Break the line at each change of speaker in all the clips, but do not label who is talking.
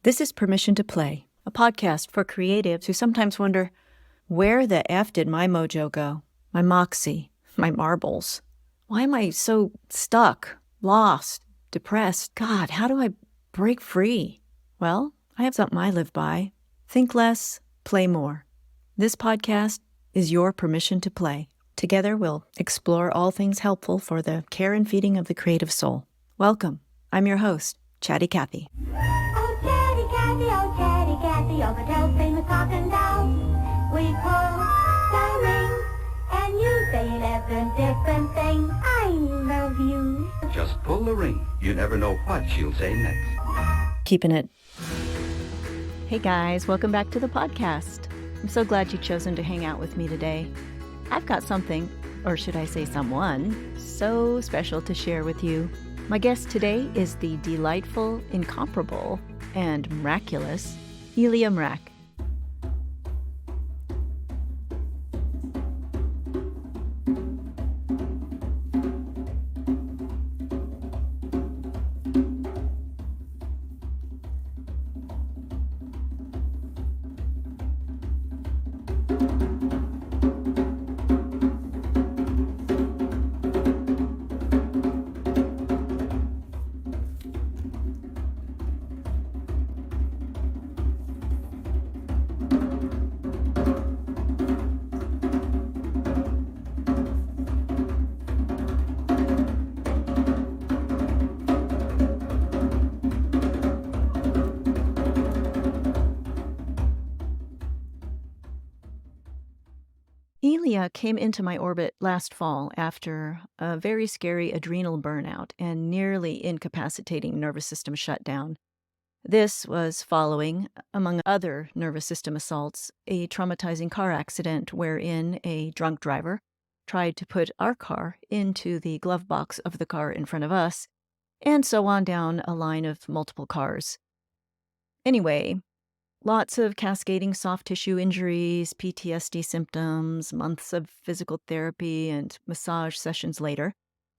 This is Permission to Play, a podcast for creatives who sometimes wonder, where the F did my mojo go? My moxie, my marbles. Why am I so stuck, lost, depressed? God, how do I break free? Well, I have something I live by. Think less, play more. This podcast is your permission to play. Together, we'll explore all things helpful for the care and feeding of the creative soul. Welcome. I'm your host, Chatty Cathy.
Oh, Chatty Cathy, your hotel famous talking down. We pull the ring, and you say 11 different things. I love you.
Just pull the ring. You never know what she'll say next.
Keeping it. Hey guys, welcome back to the podcast. I'm so glad you've chosen to hang out with me today. I've got something, or should I say someone, so special to share with you. My guest today is the delightful, incomparable, and miraculous Elia Mrak. Elia came into my orbit last fall after a very scary adrenal burnout and nearly incapacitating nervous system shutdown. This was following, among other nervous system assaults, a traumatizing car accident wherein a drunk driver tried to put our car into the glove box of the car in front of us, and so on down a line of multiple cars. Anyway, lots of cascading soft tissue injuries, PTSD symptoms, months of physical therapy and massage sessions later.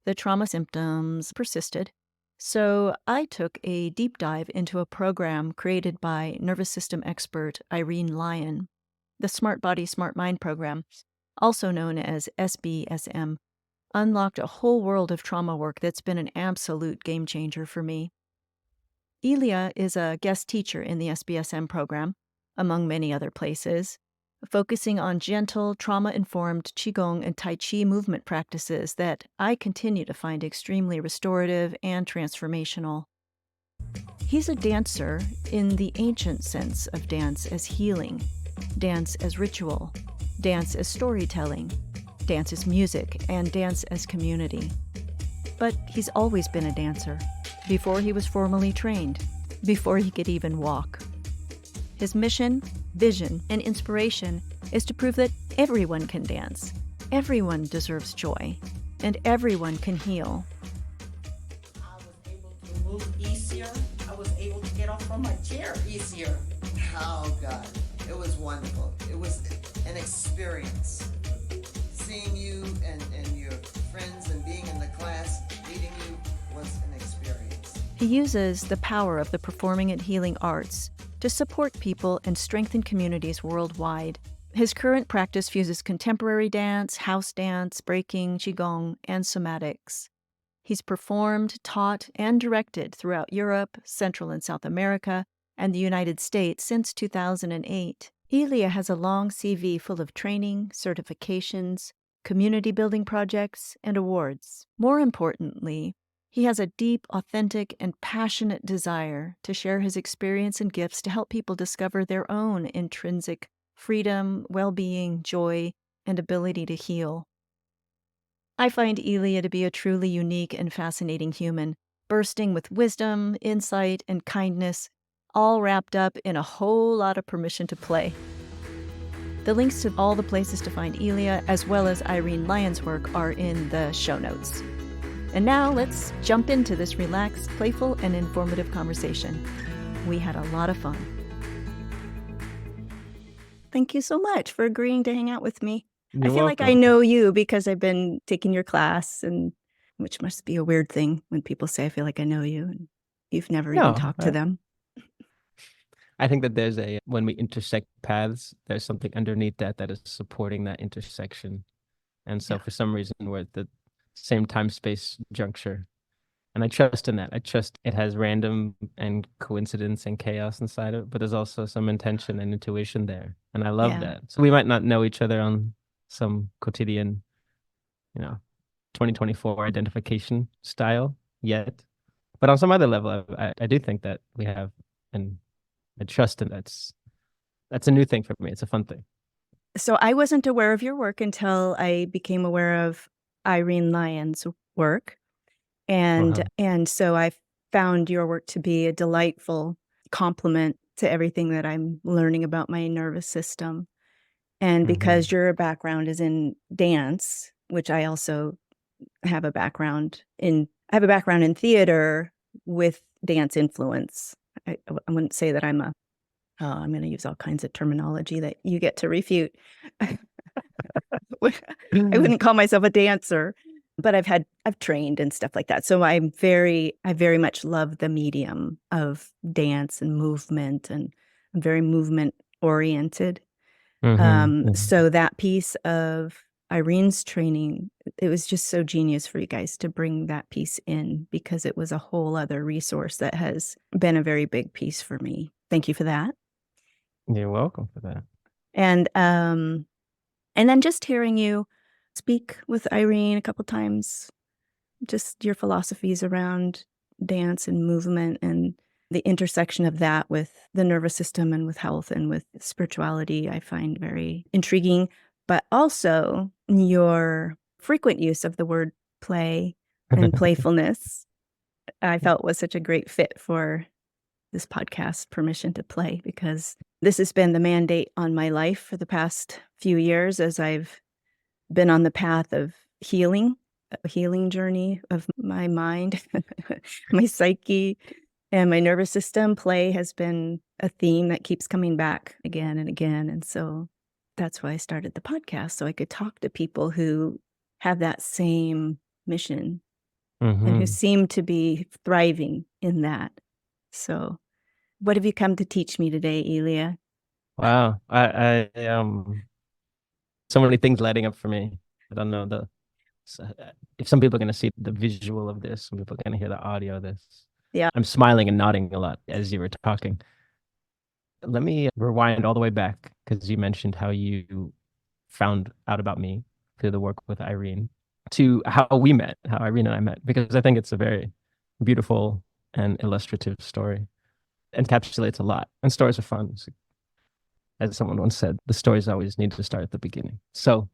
The trauma symptoms persisted. So I took a deep dive into a program created by nervous system expert Irene Lyon. The Smart Body, Smart Mind program, also known as SBSM, unlocked a whole world of trauma work that's been an absolute game changer for me. Elia is a guest teacher in the SBSM program, among many other places, focusing on gentle, trauma-informed Qigong and Tai Chi movement practices that I continue to find extremely restorative and transformational. He's a dancer in the ancient sense of dance as healing, dance as ritual, dance as storytelling, dance as music, and dance as community. But he's always been a dancer, before he was formally trained, before he could even walk. His mission, vision, and inspiration is to prove that everyone can dance, everyone deserves joy, and everyone can heal.
I was able to move easier. I was able to get off from my chair easier.
Oh God, it was wonderful. It was an experience. Seeing you and your friends and being in the class, meeting you was an experience.
He uses the power of the performing and healing arts to support people and strengthen communities worldwide. His current practice fuses contemporary dance, house dance, breaking, qigong, and somatics. He's performed, taught, and directed throughout Europe, Central and South America, and the United States since 2008. Elia has a long CV full of training, certifications, community building projects, and awards. More importantly, he has a deep, authentic, and passionate desire to share his experience and gifts to help people discover their own intrinsic freedom, well-being, joy, and ability to heal. I find Elia to be a truly unique and fascinating human, bursting with wisdom, insight, and kindness, all wrapped up in a whole lot of permission to play. The links to all the places to find Elia, as well as Irene Lyon's work, are in the show notes. And now let's jump into this relaxed, playful, and informative conversation. We had a lot of fun. Thank you so much for agreeing to hang out with me. I feel like I know you because I've been taking your class, and which must be a weird thing when people say I feel like I know you, and you've never even talked to them.
I think that when we intersect paths, there's something underneath that is supporting that intersection. And so
Yeah.
for some reason, we're at the same time space juncture. And I trust in that. I trust it has random and coincidence and chaos inside of it, but there's also some intention and intuition there. And I love
Yeah.
that. So we might not know each other on some quotidian, 2024 identification style yet. But on some other level, I do think that we have, and I trust, and that's a new thing for me. It's a fun thing.
So I wasn't aware of your work until I became aware of Irene Lyon's work. And
Uh-huh.
and so I found your work to be a delightful complement to everything that I'm learning about my nervous system. And because
Mm-hmm.
your background is in dance, which I also have a background in theater with dance influence. I wouldn't say that I'm going to use all kinds of terminology that you get to refute. I wouldn't call myself a dancer, but I've trained and stuff like that. So I very much love the medium of dance and movement, and I'm very movement oriented.
Mm-hmm.
So that piece of Irene's training, it was just so genius for you guys to bring that piece in, because it was a whole other resource that has been a very big piece for me. Thank you for that.
You're welcome for that.
And then just hearing you speak with Irene a couple times, just your philosophies around dance and movement and the intersection of that with the nervous system and with health and with spirituality, I find very intriguing. But also your frequent use of the word play and playfulness, I felt was such a great fit for this podcast, Permission to Play, because this has been the mandate on my life for the past few years as I've been on the path of healing, a healing journey of my mind, my psyche, and my nervous system. Play has been a theme that keeps coming back again and again. And so that's why I started the podcast, so I could talk to people who have that same mission and who
Mm-hmm.
seem to be thriving in that. So what have you come to teach me today, Elia?
Wow. So many things lighting up for me. I don't know if some people are going to see the visual of this, some people are going to hear the audio of this.
Yeah.
I'm smiling and nodding a lot as you were talking. Let me rewind all the way back, because you mentioned how you found out about me through the work with Irene, to how we met, how Irene and I met, because I think it's a very beautiful and illustrative story. It encapsulates a lot, and stories are fun. As someone once said, the stories always need to start at the beginning. So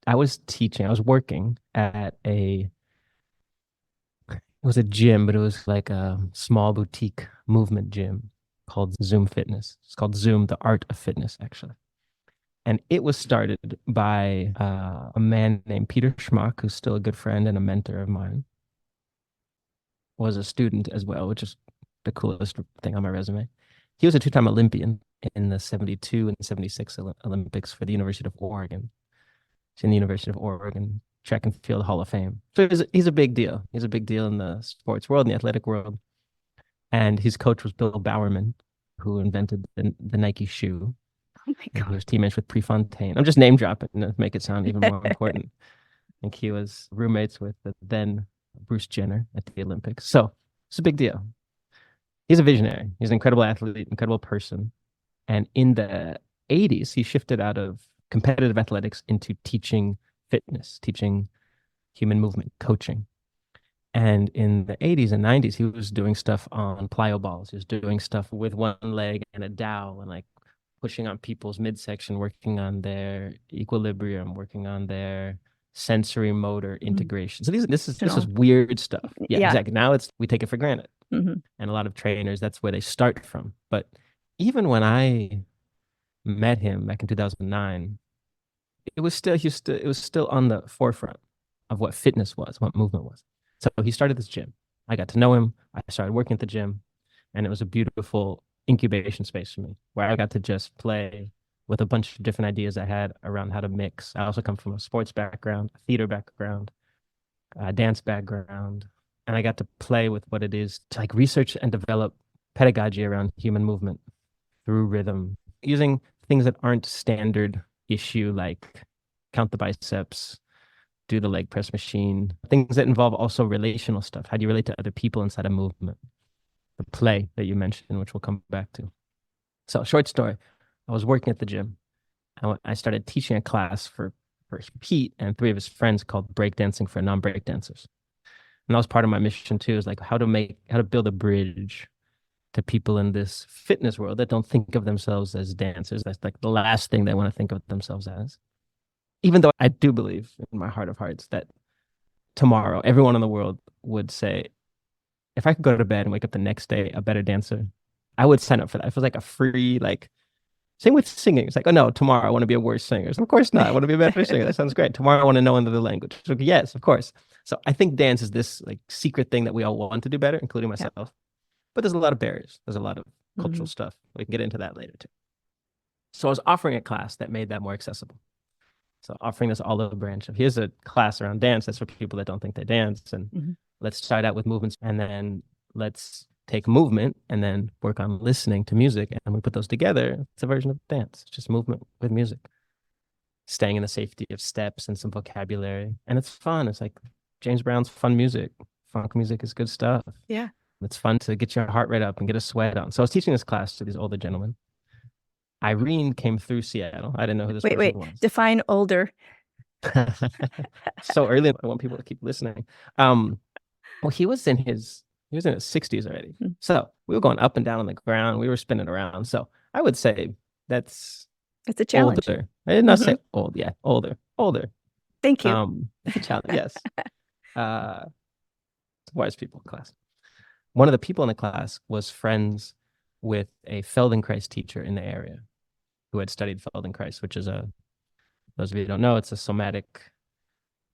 I was working at it was a gym, but it was like a small boutique movement gym called Zoom Fitness. It's called Zoom, the Art of Fitness, actually. And it was started by a man named Peter Schmuck, who's still a good friend and a mentor of mine, was a student as well, which is the coolest thing on my resume. He was a two-time Olympian in the 72 and 76 Olympics for the University of Oregon. He's in the University of Oregon Track and Field Hall of Fame. So he's a big deal. He's a big deal in the sports world, in the athletic world. And his coach was Bill Bowerman, who invented the Nike shoe.
Oh my
And he
God.
was teammates with Prefontaine. I'm just name dropping to make it sound even more important. I think he was roommates with the then Bruce Jenner at the Olympics. So it's a big deal. He's a visionary. He's an incredible athlete, incredible person. And in the 80s, he shifted out of competitive athletics into teaching fitness, teaching human movement, coaching. And in the 80s and 90s, he was doing stuff on plyo balls. He was doing stuff with one leg and a dowel, and like pushing on people's midsection, working on their equilibrium, working on their sensory motor integration. So this is weird stuff. Yeah,
Yeah.
exactly. Now we take it for granted.
Mm-hmm.
And a lot of trainers, that's where they start from. But even when I met him back in 2009, it was still on the forefront of what fitness was, what movement was. So he started this gym. I got to know him. I started working at the gym, and it was a beautiful incubation space for me, where I got to just play with a bunch of different ideas I had around how to mix. I also come from a sports background, a theater background, a dance background, and I got to play with what it is to like research and develop pedagogy around human movement. through rhythm, using things that aren't standard issue, like count the biceps, do the leg press machine, things that involve also relational stuff. How do you relate to other people inside a movement? The play that you mentioned, which we'll come back to. So, short story, I was working at the gym. I started teaching a class for Pete and three of his friends called breakdancing for non-break dancers. And that was part of my mission too, is like how to build a bridge to people in this fitness world that don't think of themselves as dancers. That's like the last thing they want to think of themselves as. Even though I do believe in my heart of hearts that tomorrow, everyone in the world would say, if I could go to bed and wake up the next day a better dancer, I would sign up for that. It feels like a free, like, same with singing. It's like, oh no, tomorrow I want to be a worse singer. So, of course not. I want to be a better singer. That sounds great. Tomorrow I want to know another language. So, yes, of course. So I think dance is this like secret thing that we all want to do better, including myself. Yeah. But there's a lot of barriers. There's a lot of cultural stuff. We can get into that later too. So I was offering a class that made that more accessible. So offering this olive branch of here's a class around dance that's for people that don't think they dance. And let's start out with movements, and then let's take movement and then work on listening to music. And we put those together. It's a version of dance. It's just movement with music. Staying in the safety of steps and some vocabulary. And it's fun. It's like James Brown's fun music. Funk music is good stuff.
Yeah.
It's fun to get your heart rate up and get a sweat on. So I was teaching this class to these older gentlemen. Irene came through Seattle. I didn't know who this person was.
Wait. Define older.
So early, I want people to keep listening. Well, he was in his 60s already. So we were going up and down on the ground. We were spinning around. So I would say it's
a challenge.
Older. I did not say old. Yeah, older.
Thank you.
It's a challenge. Yes. Wise people class. One of the people in the class was friends with a Feldenkrais teacher in the area who had studied Feldenkrais, which is those of you who don't know, it's a somatic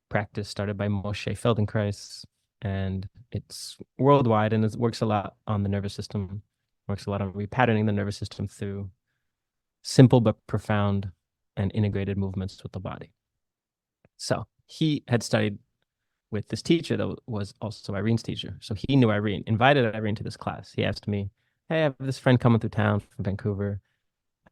practice started by Moshe Feldenkrais, and it's worldwide, and it works a lot on the nervous system, works a lot on repatterning the nervous system through simple but profound and integrated movements with the body. So he had studied with this teacher that was also Irene's teacher. So he knew Irene, invited Irene to this class. He asked me, hey, I have this friend coming through town from Vancouver.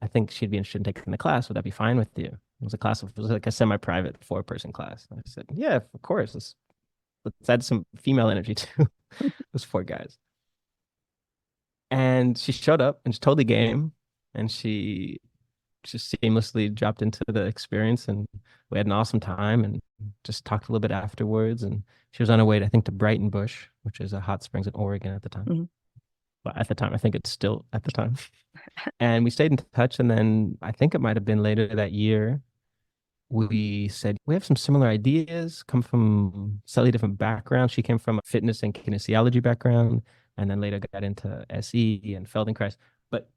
I think she'd be interested in taking the class. Would that be fine with you? It was like a semi-private 4-person class. I said, yeah, of course. Let's add some female energy too. It was 4 guys. And she showed up and she totally game. And she just seamlessly dropped into the experience, and we had an awesome time and just talked a little bit afterwards. And she was on her way to, I think, to Brighton Bush, which is a hot springs in Oregon at the time. But at the time, I think it's still at the time. And we stayed in touch. And then I think it might have been later that year, we said, we have some similar ideas, come from slightly different backgrounds. She came from a fitness and kinesiology background, and then later got into SE and Feldenkrais, but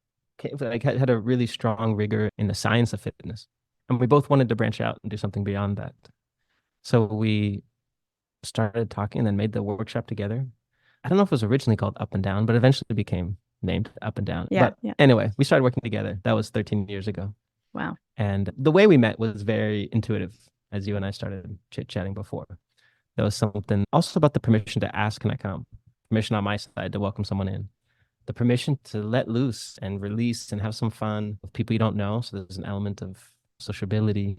had a really strong rigor in the science of fitness. And we both wanted to branch out and do something beyond that. So we started talking and then made the workshop together. I don't know if it was originally called Up and Down, but eventually became named Up and Down.
Yeah.
Anyway, we started working together. That was 13 years ago.
Wow.
And the way we met was very intuitive, as you and I started chit-chatting before. There was something also about the permission to ask, can I come? Permission on my side to welcome someone in. The permission to let loose and release and have some fun with people you don't know. So there's an element of sociability.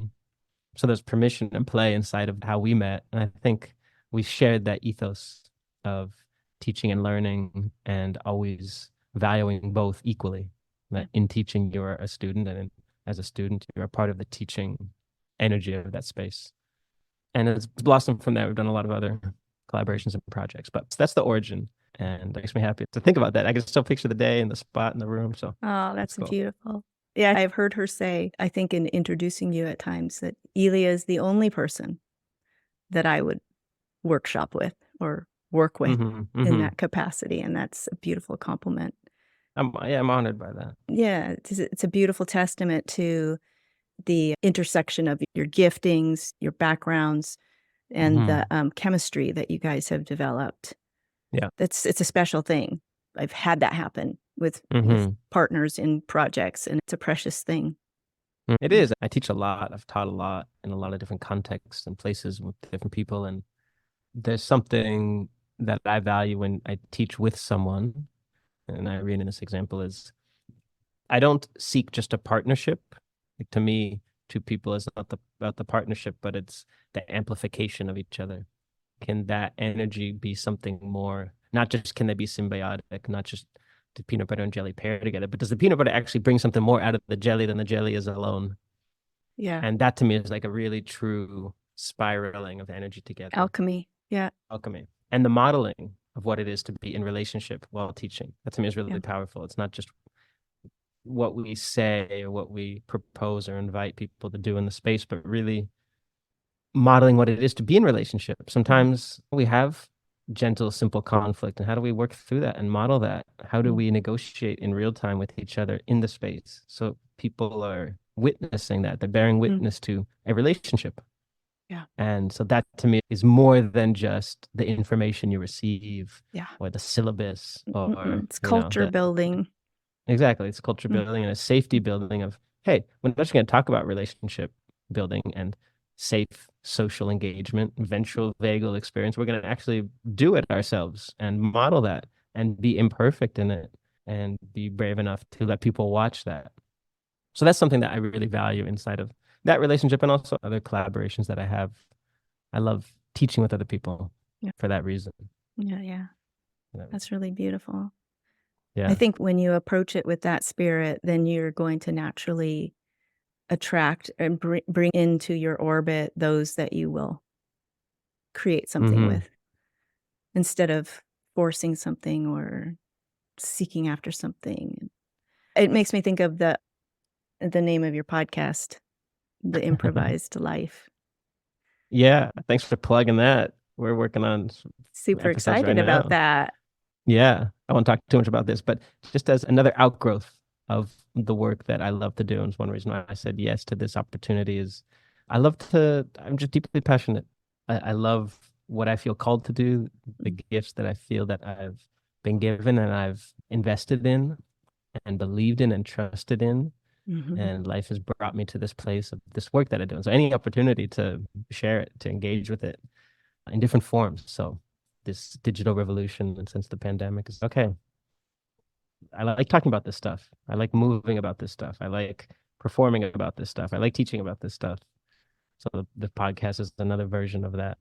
So there's permission and play inside of how we met. And I think we shared that ethos of teaching and learning, and always valuing both equally. That in teaching, you're a student, and as a student, you're a part of the teaching energy of that space. And it's blossomed from there. We've done a lot of other collaborations and projects, but that's the origin. And it makes me happy to think about that. I can still picture the day and the spot in the room. So,
oh, that's cool. Beautiful. Yeah, I've heard her say, I think in introducing you at times, that Elia is the only person that I would workshop with or work with in that capacity. And that's a beautiful compliment.
I'm honored by that.
Yeah, it's a beautiful testament to the intersection of your giftings, your backgrounds, and the chemistry that you guys have developed.
Yeah,
it's a special thing. I've had that happen with partners in projects, and it's a precious thing.
It is. I teach a lot. I've taught a lot in a lot of different contexts and places with different people. And there's something that I value when I teach with someone. And Irene, in this example, is I don't seek just a partnership. Like, to me, two people is not about the partnership, but it's the amplification of each other. Can that energy be something more? Not just can they be symbiotic, not just the peanut butter and jelly pair together, but does the peanut butter actually bring something more out of the jelly than the jelly is alone?
Yeah.
And that to me is like a really true spiraling of energy together.
Alchemy. Yeah.
Alchemy. And the modeling of what it is to be in relationship while teaching. That to me is really powerful. It's not just what we say or what we propose or invite people to do in the space, but really modeling what it is to be in relationship. Sometimes we have gentle, simple conflict, and how do we work through that and model that? How do we negotiate in real time with each other in the space so people are witnessing that, they're bearing witness to a relationship?
Yeah.
And so that to me is more than just the information you receive,
Yeah.
or the syllabus, or
it's culture building.
Exactly. It's culture building and a safety building of, hey, we're not just going to talk about relationship building and safe social engagement, ventral vagal experience. We're going to actually do it ourselves and model that and be imperfect in it and be brave enough to let people watch that. So that's something that I really value inside of that relationship, and also other collaborations that I have. I love teaching with other people for that reason.
Yeah. That's really beautiful.
Yeah.
I think when you approach it with that spirit, then you're going to naturally attract and bring into your orbit those that you will create something with, instead of forcing something or seeking after something. It makes me think of the name of your podcast, The Improvised Life.
Yeah, thanks for plugging that. We're working on
Super excited about that.
Yeah, I won't talk too much about this, but just as another outgrowth of the work that I love to do, and it's one reason why I said yes to this opportunity, is I'm just deeply passionate. I love what I feel called to do, the gifts that I feel that I've been given and I've invested in and believed in and trusted in. And life has brought me to this place of this work that I do. And so any opportunity to share it, to engage with it in different forms. So this digital revolution, and since the pandemic, is okay. I like talking about this stuff. I like moving about this stuff. I like performing about this stuff. I like teaching about this stuff. So the podcast is another version of that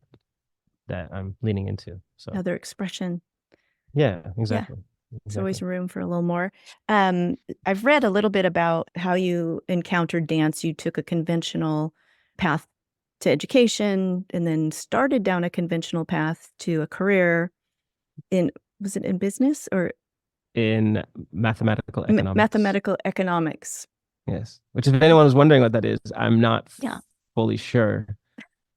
I'm leaning into. So
another expression.
Yeah, exactly.
There's always room for a little more. I've read a little bit about how you encountered dance. You took a conventional path to education and then started down a conventional path to a career was it in business or
in mathematical economics?
Mathematical economics.
Yes. Which, if anyone was wondering what that is, I'm not fully sure.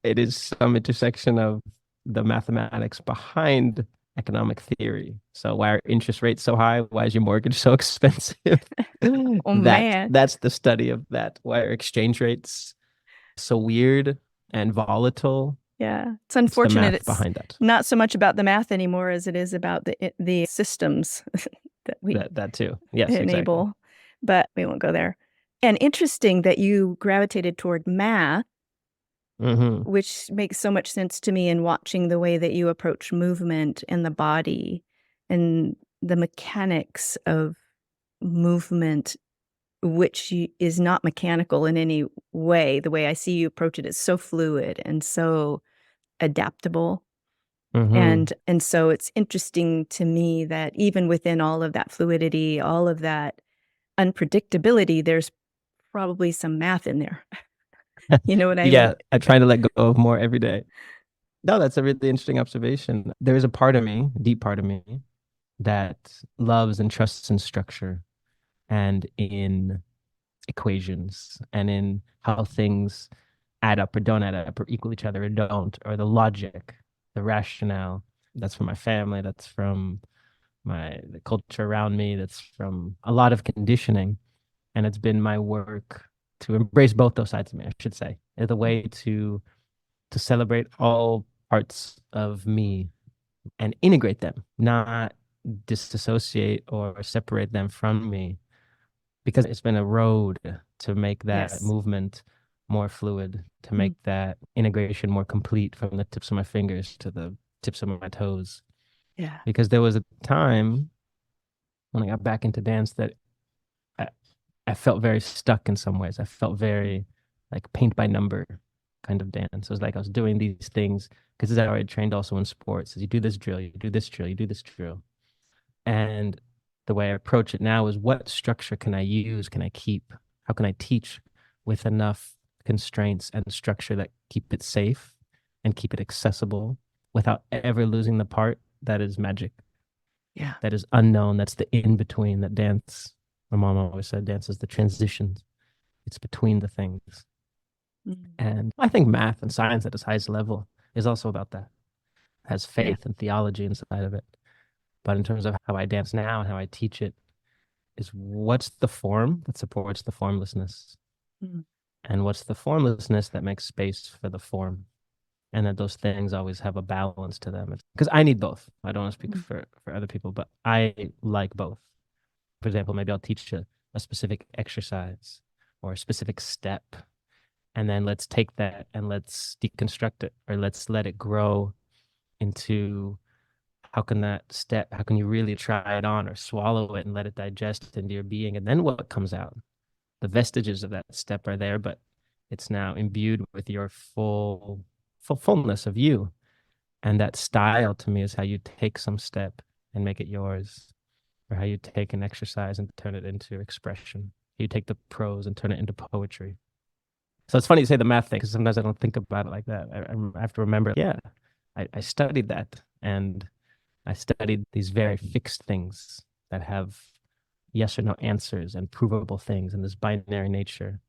It is some intersection of the mathematics behind economic theory. So why are interest rates so high? Why is your mortgage so expensive?
Man.
That's the study of that. Why are exchange rates so weird and volatile?
Yeah. It's unfortunate it's
behind that.
Not so much about the math anymore as it is about the systems that we
that too. Yes,
enable.
exactly.
But we won't go there. And interesting that you gravitated toward math, which makes so much sense to me in watching the way that you approach movement and the body and the mechanics of movement, which is not mechanical in any way. The way I see you approach it is so fluid and so adaptable. And so it's interesting to me that even within all of that fluidity, all of that unpredictability, there's probably some math in there. You know what I mean?
Yeah, I try to let go of more every day. No, that's a really interesting observation. There is a part of me, a deep part of me, that loves and trusts in structure and in equations and in how things add up or don't add up or equal each other or don't, or the logic, the rationale. That's from my family. That's from the culture around me. That's from a lot of conditioning. And it's been my work to embrace both those sides of me, I should say, as a way to celebrate all parts of me and integrate them, not disassociate or separate them from me, because it's been a road to make that movement more fluid, to make that integration more complete from the tips of my fingers to the tips of my toes. Because there was a time when I got back into dance that I felt very stuck in some ways. I felt very like paint by number kind of dance. It was like I was doing these things because I already trained also in sports. Is you do this drill, you do this drill, you do this drill. And the way I approach it now is what structure can I use? Can I keep? How can I teach with enough constraints and structure that keep it safe and keep it accessible without ever losing the part that is magic,
Yeah.
that is unknown, that's the in between that dance. My mom always said dance is the transitions. It's between the things.
Mm.
And I think math and science at its highest level is also about that. It has
Yeah.
faith and theology inside of it. But in terms of how I dance now and how I teach it, is what's the form that supports the formlessness?
Mm.
And what's the formlessness that makes space for the form? And that those things always have a balance to them. Because I need both. I don't want to speak for other people, but I like both. For example, maybe I'll teach a specific exercise or a specific step. And then let's take that and let's deconstruct it, or let's let it grow into how can you really try it on or swallow it and let it digest into your being? And then what comes out? The vestiges of that step are there, but it's now imbued with your fullness of you. And that style to me is how you take some step and make it yours, or how you take an exercise and turn it into expression. You take the prose and turn it into poetry. So it's funny you say the math thing, because sometimes I don't think about it like that. I have to remember, yeah, I studied that, and I studied these very fixed things that have yes or no answers and provable things in this binary nature.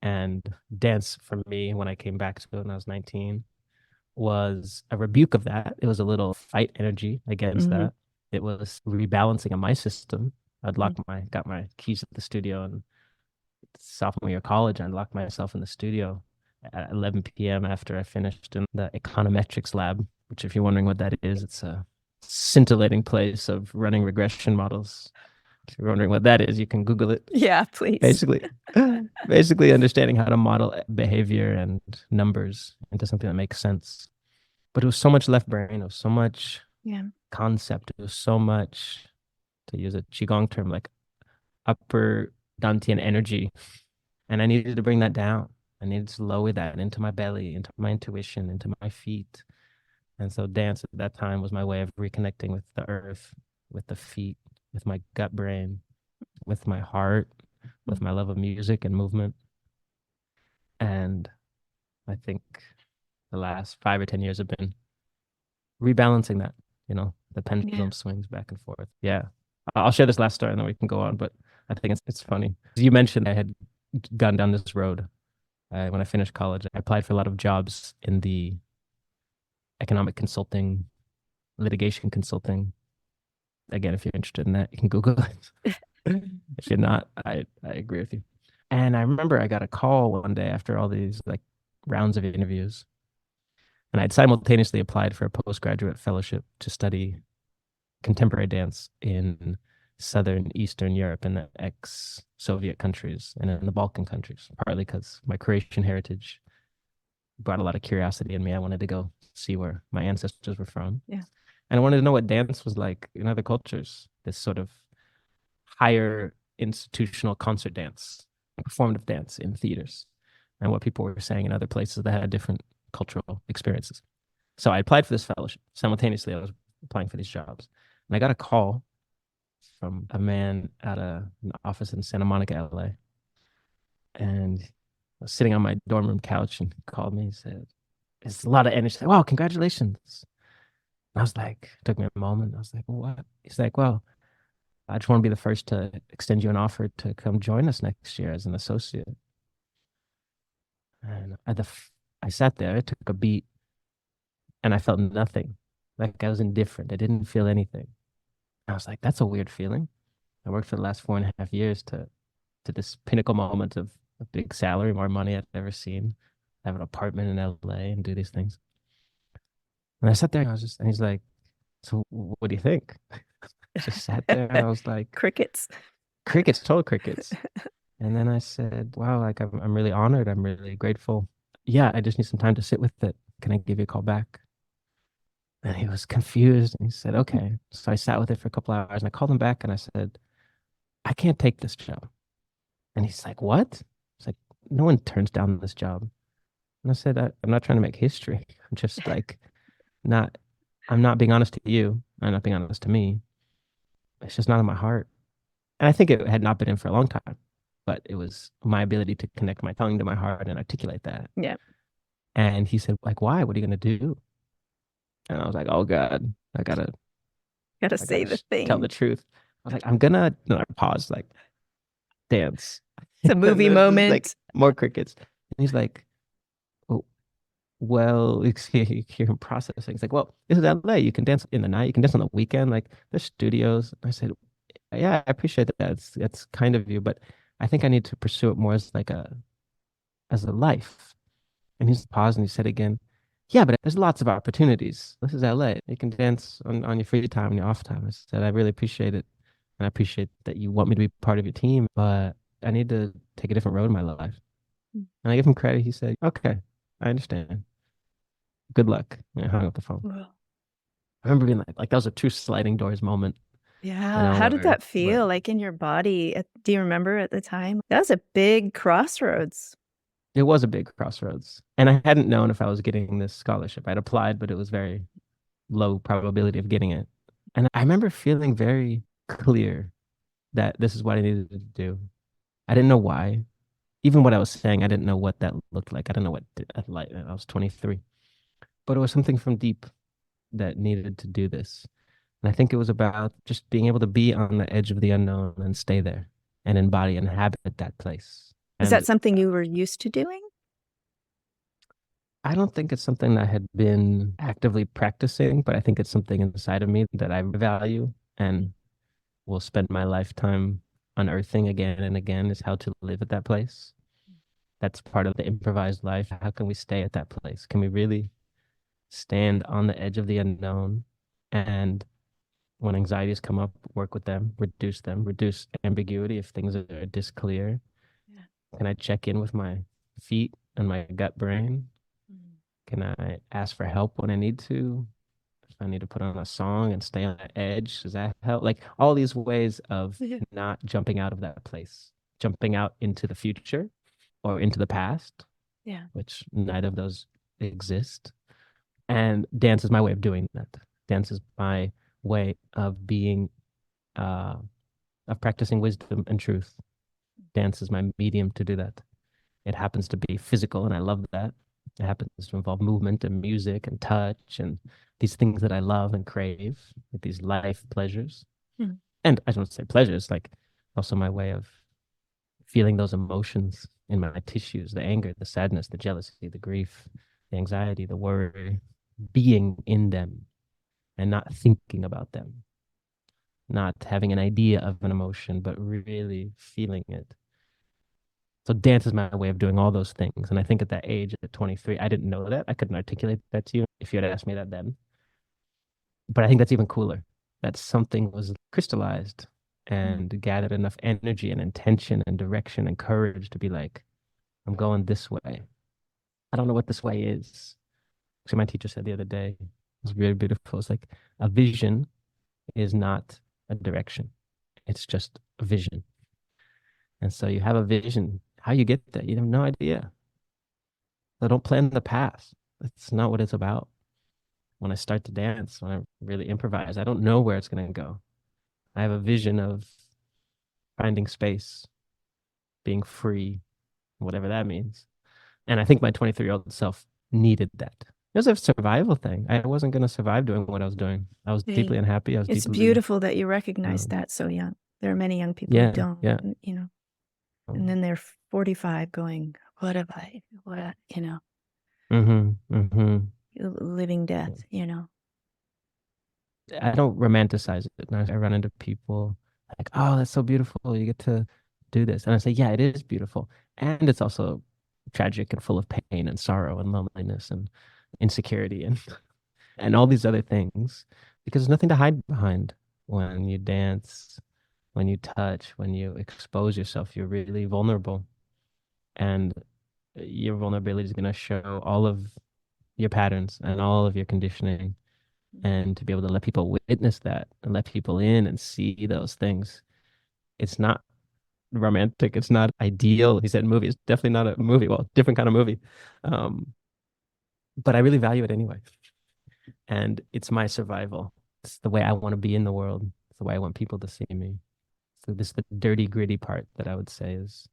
And dance for me, when I came back to it when I was 19, was a rebuke of that. It was a little fight energy against that. It was rebalancing of my system. Got my keys at the studio, and sophomore year of college, I locked myself in the studio at 11 p.m. after I finished in the econometrics lab, which, if you're wondering what that is, it's a scintillating place of running regression models. If you're wondering what that is, you can Google it.
Yeah, please.
Basically understanding how to model behavior and numbers into something that makes sense. But it was so much left brain. It was so much concept. It was so much, to use a Qigong term, like upper Dantian energy. And I needed to bring that down. I needed to lower that into my belly, into my intuition, into my feet. And so dance at that time was my way of reconnecting with the earth, with the feet, with my gut brain, with my heart, with my love of music and movement. And I think the last 5 or 10 years have been rebalancing that, the pendulum swings back and forth. Yeah. I'll share this last story and then we can go on, but I think it's funny. You mentioned I had gone down this road. When I finished college, I applied for a lot of jobs in the economic consulting, litigation consulting. Again, if you're interested in that, you can Google it. If you're not, I agree with you. And I remember I got a call one day after all these like rounds of interviews, and I'd simultaneously applied for a postgraduate fellowship to study contemporary dance in Southern Eastern Europe and the ex-Soviet countries and in the Balkan countries, partly because my Croatian heritage brought a lot of curiosity in me. I wanted to go see where my ancestors were from.
Yeah.
And I wanted to know what dance was like in other cultures, this sort of higher institutional concert dance, performative dance in theaters, and what people were saying in other places that had different cultural experiences. So I applied for this fellowship. Simultaneously, I was applying for these jobs. And I got a call from a man at an office in Santa Monica, LA. And I was sitting on my dorm room couch and he called me and said, it's a lot of energy. Wow, congratulations. And I was like, it took me a moment. I was like, well, what? He's like, well, I just want to be the first to extend you an offer to come join us next year as an associate. And I sat there, I took a beat, and I felt nothing. Like I was indifferent. I didn't feel anything. I was like, that's a weird feeling. I worked for the last 4.5 years to this pinnacle moment of a big salary, more money I've ever seen, have an apartment in LA and do these things. And I sat there and and he's like, so what do you think? I just sat there and I was like,
Crickets,
total crickets. And then I said, wow, like I'm really honored. I'm really grateful. Yeah, I just need some time to sit with it. Can I give you a call back? And he was confused and he said, okay. So I sat with it for a couple hours and I called him back and I said, I can't take this job. And he's like, what? It's like, no one turns down this job. And I said, I'm not trying to make history. I'm just like, not, I'm not being honest to you. I'm not being honest to me. It's just not in my heart. And I think it had not been in for a long time, but it was my ability to connect my tongue to my heart and articulate that.
Yeah.
And he said, like, why? What are you going to do? And I was like, oh God,
Gotta
I
say
gotta
the
tell the
thing.
truth. I was like, I'm gonna, no, I paused, like, dance.
It's a
And
movie
there's just like
moment.
more crickets. And he's like, oh, well, you hear him processing. He's like, well, this is LA. You can dance in the night. You can dance on the weekend. Like, there's studios. I said, yeah, I appreciate that. It's kind of you, but I think I need to pursue it more as like as a life. And he's paused and he said again, yeah, but there's lots of opportunities. This is LA. You can dance on your free time and your off time. I said, I really appreciate it. And I appreciate that you want me to be part of your team, but I need to take a different road in my life. And I gave him credit. He said, okay, I understand. Good luck. And I hung up the phone.
Whoa.
I remember being like that was a true sliding doors moment, you
Yeah.
know,
How did that
where
feel like in your body? Do you remember at the time? That was a big crossroads.
it was a big crossroads. And I hadn't known if I was getting this scholarship. I'd applied, but it was very low probability of getting it. And I remember feeling very clear that this is what I needed to do. I didn't know why. Even what I was saying, I didn't know what that looked like. I didn't know what like I was 23. But it was something from deep that needed to do this. And I think it was about just being able to be on the edge of the unknown and stay there and embody and inhabit that place.
Is
And
that something you were used to doing?
I don't think it's something that I had been actively practicing, but I think it's something inside of me that I value and will spend my lifetime unearthing again and again is how to live at that place. That's part of the improvised life. How can we stay at that place? Can we really stand on the edge of the unknown and when anxieties come up, work with them, reduce ambiguity if things are disclear.
Yeah.
Can I check in with my feet and my gut brain? Can I ask for help when I need to? If I need to put on a song and stay on the edge, does that help? Like all these ways of
Yeah.
not jumping out of that place, jumping out into the future or into the past,
Yeah.
which neither of those exist. And dance is my way of doing that. Dance is my way of being, of practicing wisdom and truth. Dance is my medium to do that. It happens to be physical, and I love that. It happens to involve movement and music and touch and these things that I love and crave, like these life pleasures.
Mhm.
And I don't say pleasures, like also my way of feeling those emotions in my tissues, the anger, the sadness, the jealousy, the grief, the anxiety, the worry, being in them and not thinking about them, not having an idea of an emotion, but really feeling it. So dance is my way of doing all those things. And I think at that age, at 23, I didn't know that. I couldn't articulate that to you if you had asked me that then. But I think that's even cooler. That something was crystallized and gathered enough energy and intention and direction and courage to be like, I'm going this way. I don't know what this way is. So my teacher said the other day, it was really beautiful. It's like a vision is not a direction. It's just a vision. And so you have a vision. How you get there, you have no idea. So don't plan the path. That's not what it's about. When I start to dance, when I really improvise, I don't know where it's going to go. I have a vision of finding space, being free, whatever that means. And I think my 23-year-old self needed that. It was a survival thing. I wasn't going to survive doing what I was doing. I was deeply unhappy. I was
It's
deeply
beautiful that you recognize that so young. There are many young people who don't,
yeah.
you know, and then they're 45 going, what have I, what, you know, living death, you know.
I don't romanticize it. I run into people like, oh, that's so beautiful. You get to do this. And I say, yeah, it is beautiful. And it's also tragic and full of pain and sorrow and loneliness and insecurity and and all these other things because there's nothing to hide behind when you dance, when you touch, when you expose yourself, you're really vulnerable. And your vulnerability is going to show all of your patterns and all of your conditioning. And to be able to let people witness that and let people in and see those things, it's not romantic. It's not ideal. He said movie. It's definitely not a movie. Well, different kind of movie. Um, but I really value it anyway. And it's my survival. It's the way I want to be in the world. It's the way I want people to see me. So this is the dirty, gritty part that I would say is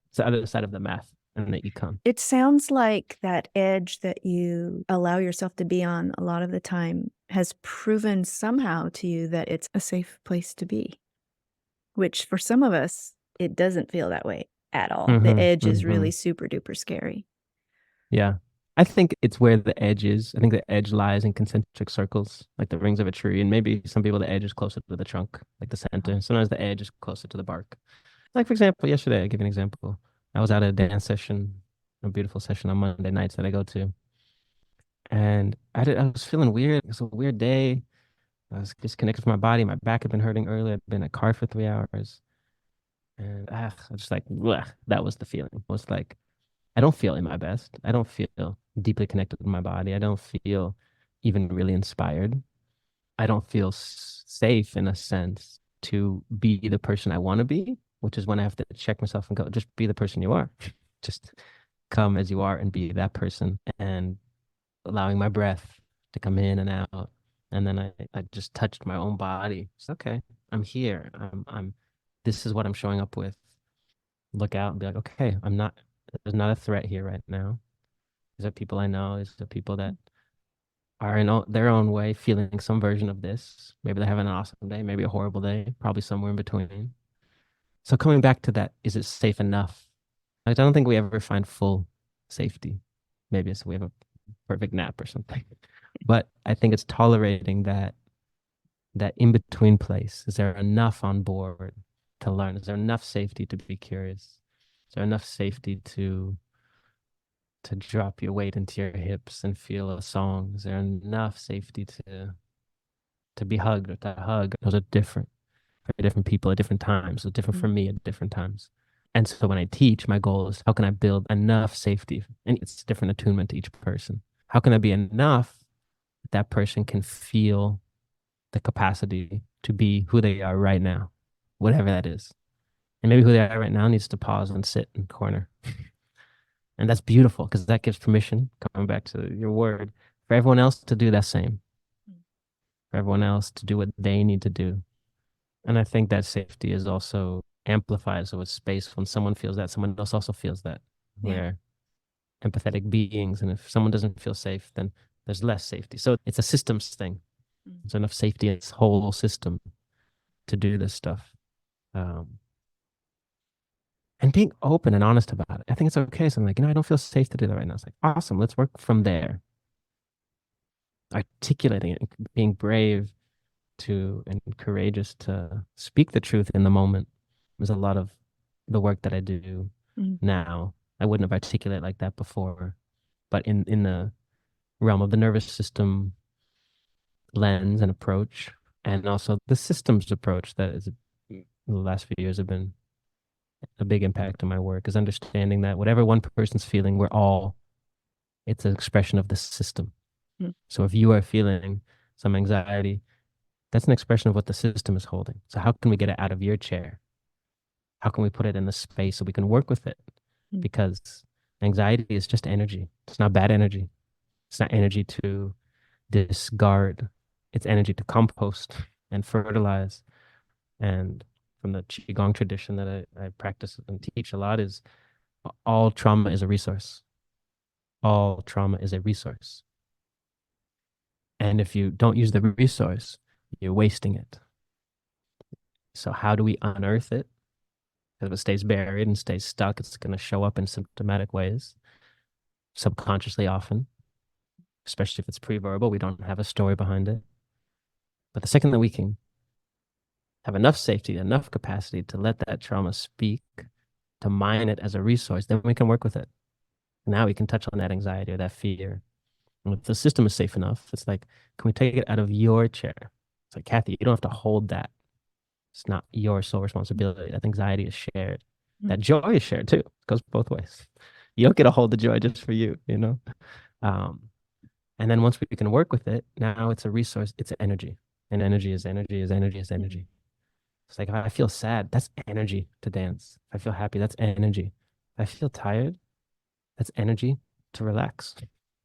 it's the other side of the math and the econ.
It sounds like that edge that you allow yourself to be on a lot of the time has proven somehow to you that it's a safe place to be, which for some of us, it doesn't feel that way at all. The edge is really super duper scary.
Yeah. I think it's where the edge is. I think the edge lies in concentric circles, like the rings of a tree. And maybe some people, the edge is closer to the trunk, like the center. Sometimes the edge is closer to the bark. Like, for example, yesterday, I'll give you an example. I was at a dance session, a beautiful session on Monday nights that I go to. And I was feeling weird. It was a weird day. I was disconnected from my body. My back had been hurting earlier. I'd been in a car for 3 hours. And I was just like, bleh, that was the feeling. It was like, I don't feel in my best. I don't feel deeply connected with my body. I don't feel even really inspired. I don't feel safe in a sense to be the person I want to be, which is when I have to check myself and go, just be the person you are. Just come as you are and be that person, and allowing my breath to come in and out. And then I just touched my own body. It's okay. I'm here. This is what I'm showing up with. Look out and be like, okay, there's not a threat here right now. These are people I know. These are people that are in their own way feeling some version of this. Maybe they're having an awesome day, maybe a horrible day, probably somewhere in between. So coming back to that, is it safe enough? I don't think we ever find full safety. Maybe it's we have a perfect nap or something. But I think it's tolerating that in-between place. Is there enough on board to learn? Is there enough safety to be curious? Is there enough safety to drop your weight into your hips and feel a song? Is there enough safety to be hugged or to hug? Those are different for different people at different times. So different for me at different times. And so when I teach, my goal is how can I build enough safety? And it's different attunement to each person. How can I be enough that person can feel the capacity to be who they are right now, whatever that is. And maybe who they are right now needs to pause and sit in the corner. And that's beautiful because that gives permission, coming back to your word, for everyone else to do that same, for everyone else to do what they need to do. And I think that safety is also amplified. So it's space when someone feels that, someone else also feels that. We're empathetic beings. And if someone doesn't feel safe, then there's less safety. So it's a systems thing. There's enough safety in its whole system to do this stuff. And being open and honest about it. I think it's okay. So I'm like, I don't feel safe to do that right now. It's like, awesome. Let's work from there. Articulating it, being brave and courageous to speak the truth in the moment is a lot of the work that I do now. I wouldn't have articulated like that before, but in the realm of the nervous system lens and approach, and also the systems approach that is the last few years have been a big impact on my work, is understanding that whatever one person's feeling, it's an expression of the system. So if you are feeling some anxiety, that's an expression of what the system is holding. So how can we get it out of your chair? How can we put it in the space so we can work with it? Because anxiety is just energy. It's not bad energy. It's not energy to discard. It's energy to compost and fertilize. And from the Qigong tradition that I practice and teach a lot is all trauma is a resource. All trauma is a resource. And if you don't use the resource, you're wasting it. So how do we unearth it? Because if it stays buried and stays stuck, it's going to show up in symptomatic ways, subconsciously often, especially if it's pre-verbal. We don't have a story behind it. But the second that we can have enough safety, enough capacity to let that trauma speak, to mine it as a resource, then we can work with it. Now we can touch on that anxiety or that fear. And if the system is safe enough, it's like, can we take it out of your chair? It's like, Kathy, you don't have to hold that. It's not your sole responsibility. That anxiety is shared. That joy is shared too. It goes both ways. You don't get to hold the joy just for you, And then once we can work with it, now it's a resource. It's energy. And energy is energy is energy is energy. It's like, if I feel sad, that's energy to dance. If I feel happy, that's energy. If I feel tired, that's energy to relax.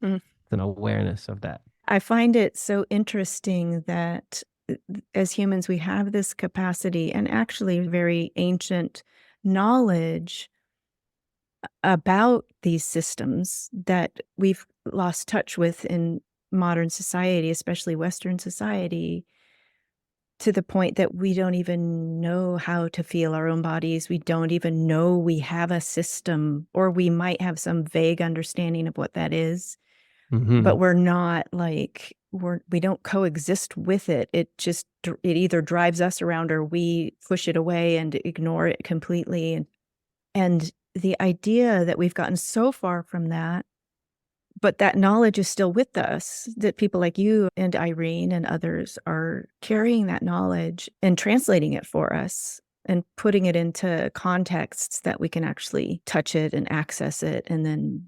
Mm.
It's an awareness of that.
I find it so interesting that as humans, we have this capacity and actually very ancient knowledge about these systems that we've lost touch with in modern society, especially Western society, to the point that we don't even know how to feel our own bodies. We don't even know we have a system, or we might have some vague understanding of what that is, but we're not like we don't coexist with it. It just it either drives us around or we push it away and ignore it completely. And the idea that we've gotten so far from that, but that knowledge is still with us, that people like you and Irene and others are carrying that knowledge and translating it for us and putting it into contexts that we can actually touch it and access it and then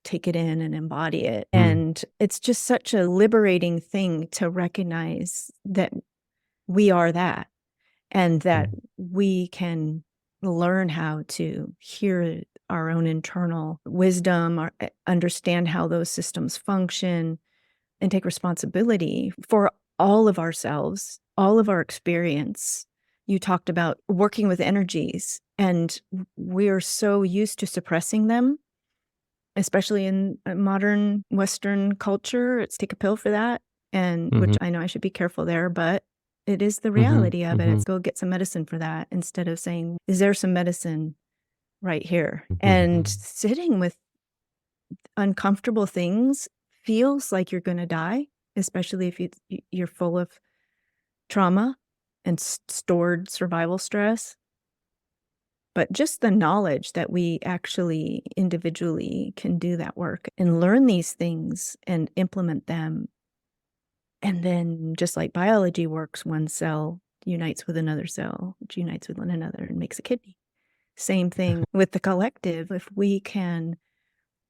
take it in and embody it. And it's just such a liberating thing to recognize that we are that, and that we can learn how to hear our own internal wisdom, or understand how those systems function, and take responsibility for all of ourselves, all of our experience. You talked about working with energies, and we're so used to suppressing them, especially in modern Western culture. It's take a pill for that, and which I know I should be careful there, but it is the reality of it. It's go get some medicine for that, instead of saying, is there some medicine right here? And sitting with uncomfortable things feels like you're going to die, especially if you're full of trauma and stored survival stress. But just the knowledge that we actually individually can do that work and learn these things and implement them. And then, just like biology works, one cell unites with another cell, which unites with one another and makes a kidney. Same thing with the collective. If we can,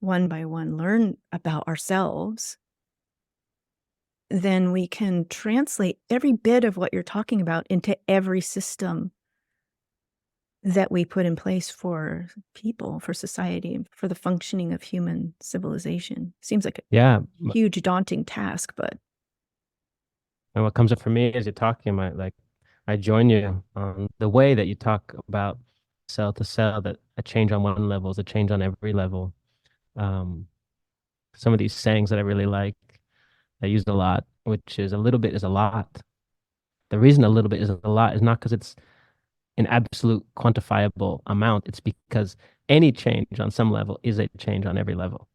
one by one, learn about ourselves, then we can translate every bit of what you're talking about into every system that we put in place for people, for society, for the functioning of human civilization. Seems like a huge, daunting task, but.
And what comes up for me as you're talking, I join you on the way that you talk about cell to cell, that a change on one level is a change on every level. Some of these sayings that I really like, I use a lot, which is a little bit is a lot. The reason a little bit is a lot is not because it's an absolute quantifiable amount. It's because any change on some level is a change on every level.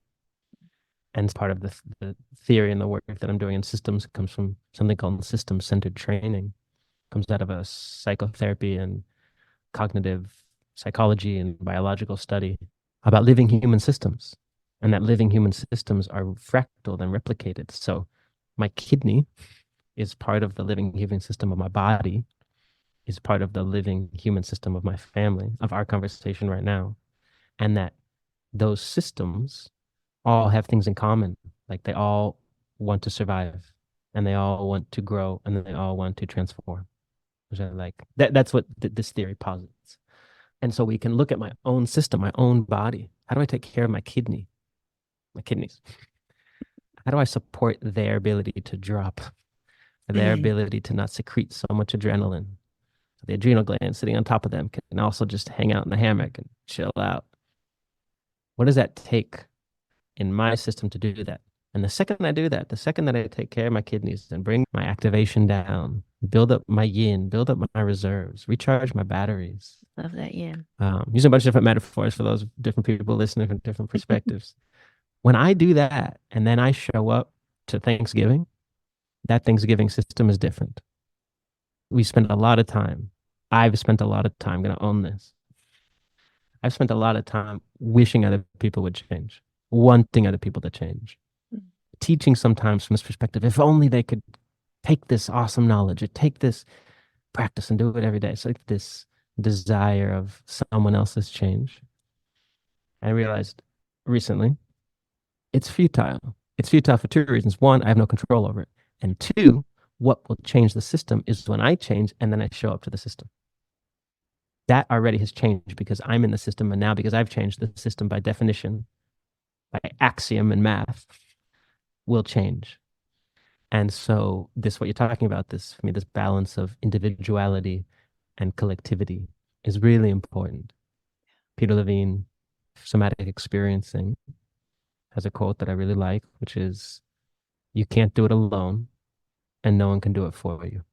And part of the theory and the work that I'm doing in systems comes from something called system-centered training. It comes out of a psychotherapy and cognitive psychology and biological study about living human systems, and that living human systems are fractaled and replicated. So my kidney is part of the living human system of my body, is part of the living human system of my family, of our conversation right now. And that those systems all have things in common. Like, they all want to survive, and they all want to grow, and they all want to transform. Which I like. That's what this theory posits. And so we can look at my own system, my own body. How do I take care of my kidneys? How do I support their ability to drop, their ability to not secrete so much adrenaline? So the adrenal gland sitting on top of them can also just hang out in the hammock and chill out. What does that take in my system to do that? And the second I do that, the second that I take care of my kidneys and bring my activation down, build up my yin, build up my reserves, recharge my batteries.
Love that yin.
Using a bunch of different metaphors for those different people listening from different perspectives. When I do that and then I show up to Thanksgiving, that Thanksgiving system is different. We spend a lot of time. I've spent a lot of time, I'm going to own this. I've spent a lot of time wishing other people would change, wanting other people to change. Teaching sometimes from this perspective, if only they could take this awesome knowledge or take this practice and do it every day. It's like this desire of someone else's change. I realized recently it's futile. It's futile for two reasons. One, I have no control over it. And two, What will change the system is when I change and then I show up to the system. That already has changed because I'm in the system, and now because I've changed, the system by definition, by axiom in math, will change. And so this, what you're talking about, this, for me, this balance of individuality and collectivity is really important. Peter Levine, Somatic Experiencing, has a quote that I really like, which is, you can't do it alone and no one can do it for you.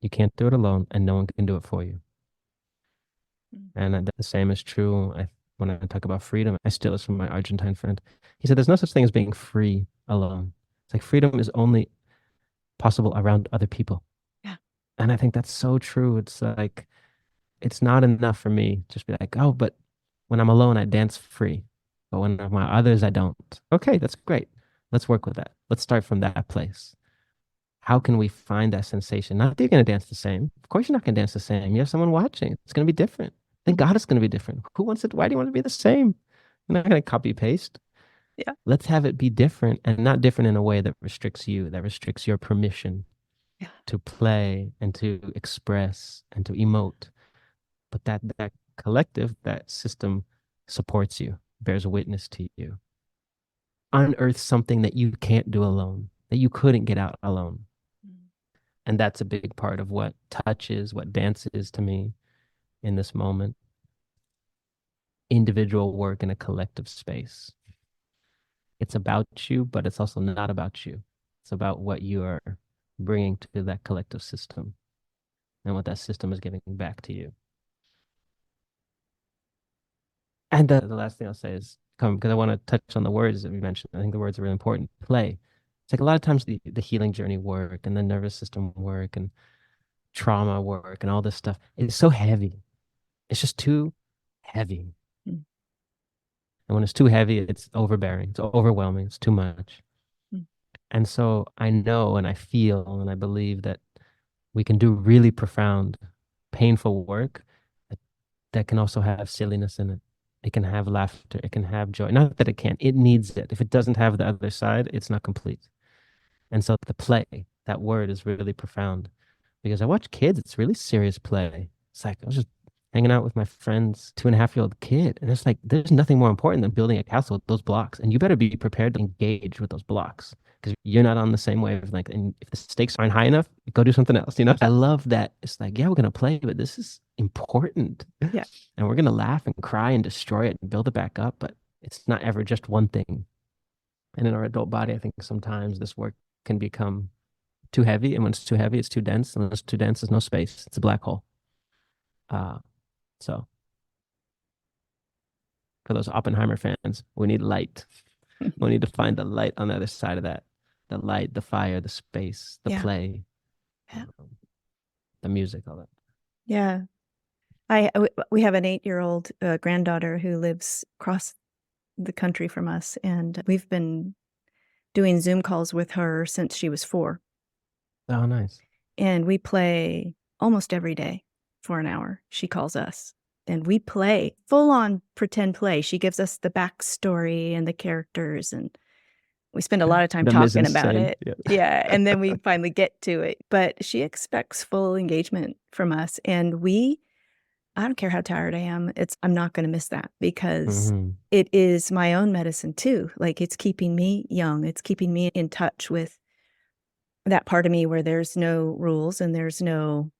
You can't do it alone and no one can do it for you. And the same is true when I talk about freedom. I steal this from my Argentine friend. He said, there's no such thing as being free alone. It's like freedom is only possible around other people.
Yeah.
And I think that's so true. It's like, it's not enough for me just be like, oh, but when I'm alone, I dance free. But when I'm with others, I don't. Okay, that's great. Let's work with that. Let's start from that place. How can we find that sensation? Not that you're going to dance the same. Of course, you're not going to dance the same. You have someone watching. It's going to be different. Thank God it's going to be different. Who wants it? Why do you want to be the same? You're not going to copy paste.
Yeah.
Let's have it be different, and not different in a way that restricts you, that restricts your permission to play and to express and to emote. But that collective, that system supports you, bears witness to you. Unearth something that you can't do alone, that you couldn't get out alone. And that's a big part of what touch is, what dance is to me in this moment. Individual work in a collective space. It's about you, but it's also not about you. It's about what you are bringing to that collective system and what that system is giving back to you. And the last thing I'll say is, because I want to touch on the words that we mentioned. I think the words are really important. Play. It's like a lot of times the healing journey work and the nervous system work and trauma work and all this stuff, it's so heavy. It's just too heavy. And when it's too heavy, it's overbearing. It's overwhelming. It's too much. And so I know and I feel and I believe that we can do really profound, painful work that can also have silliness in it. It can have laughter. It can have joy. Not that it can't. It needs it. If it doesn't have the other side, it's not complete. And so the play, that word is really profound. Because I watch kids, it's really serious play. It's like I was just hanging out with my friend's 2.5-year-old kid. And it's like, there's nothing more important than building a castle with those blocks. And you better be prepared to engage with those blocks because you're not on the same wavelength. And if the stakes aren't high enough, go do something else. You know, I love that. It's like, yeah, we're going to play, but this is important.
Yeah.
And we're going to laugh and cry and destroy it and build it back up. But it's not ever just one thing. And in our adult body, I think sometimes this work can become too heavy. And when it's too heavy, it's too dense. And when it's too dense, there's no space. It's a black hole. So for those Oppenheimer fans, we need light. We need to find the light on the other side of that. The light, the fire, the space, the play, the music, all that.
Yeah. We have an 8-year-old granddaughter who lives across the country from us, and we've been doing Zoom calls with her since she was 4.
Oh, nice.
And we play almost every day for an hour. She calls us, and we play full-on pretend play. She gives us the backstory and the characters, and we spend a lot of time talking about it. Yeah, and then we finally get to it. But she expects full engagement from us, and I don't care how tired I am, I'm not going to miss that because it is my own medicine too. Like, it's keeping me young. It's keeping me in touch with that part of me where there's no rules and there's no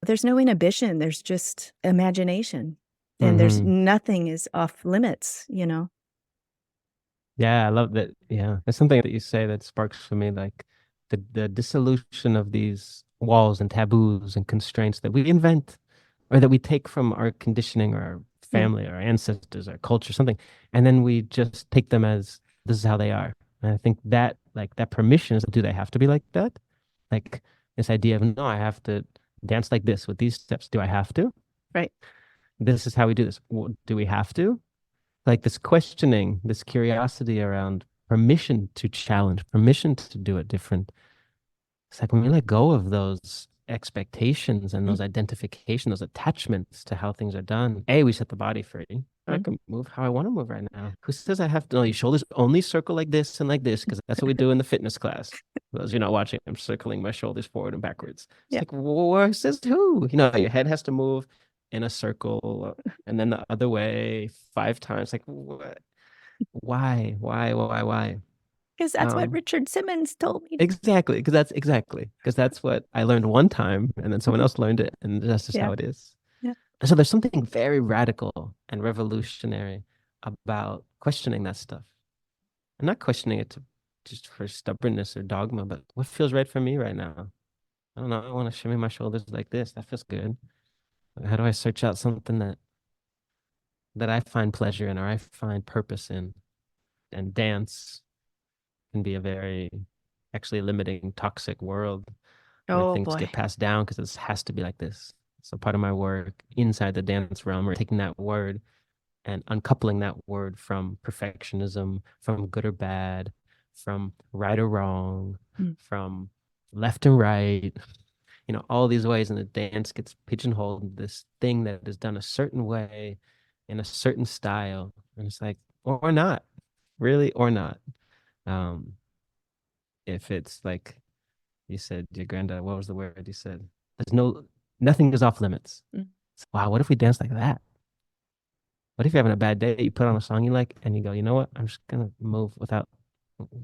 inhibition. There's just imagination, and there's nothing is off limits, you know?
Yeah, I love that. Yeah, there's something that you say that sparks for me, like the dissolution of these walls and taboos and constraints that we invent or that we take from our conditioning or our family or our ancestors, our culture, something, and then we just take them as this is how they are. And I think that, like, that permission is, do they have to be like that? Like this idea of, no, I have to dance like this with these steps. Do I have to?
Right.
This is how we do this. Do we have to? Like this questioning, this curiosity around permission to challenge, permission to do it different. It's like when we let go of those expectations and those identifications, those attachments to how things are done, we set the body free. I can move how I want to move right now. Who says I have to? No, your shoulders only circle like this and like this because that's what we do in the fitness class. For those you're not watching, I'm circling my shoulders forward and backwards. It's
Yeah.
like, what says who? Your head has to move in a circle and then the other way 5 times. Like, what? Why? Why?
Because that's what Richard Simmons told me.
Exactly, because that's what I learned one time, and then someone else learned it, and that's just how it is.
Yeah.
And so there's something very radical and revolutionary about questioning that stuff. I'm not questioning it just for stubbornness or dogma, but what feels right for me right now? I don't know. I want to shimmy my shoulders like this. That feels good. How do I search out something that I find pleasure in or I find purpose in? And dance can be a very actually limiting, toxic world where
Oh,
things
boy.
get passed down because it has to be like this. So part of my work inside the dance realm, we're taking that word and uncoupling that word from perfectionism, from good or bad, from right or wrong, from left and right, all these ways. And the dance gets pigeonholed in this thing that is done a certain way in a certain style. And it's like, or not, really, or not. If it's like you said, your granddad, what was the word you said? Nothing is off limits. Wow, what if we dance like that? What if you're having a bad day, you put on a song you like, and you go, you know what? I'm just going to move without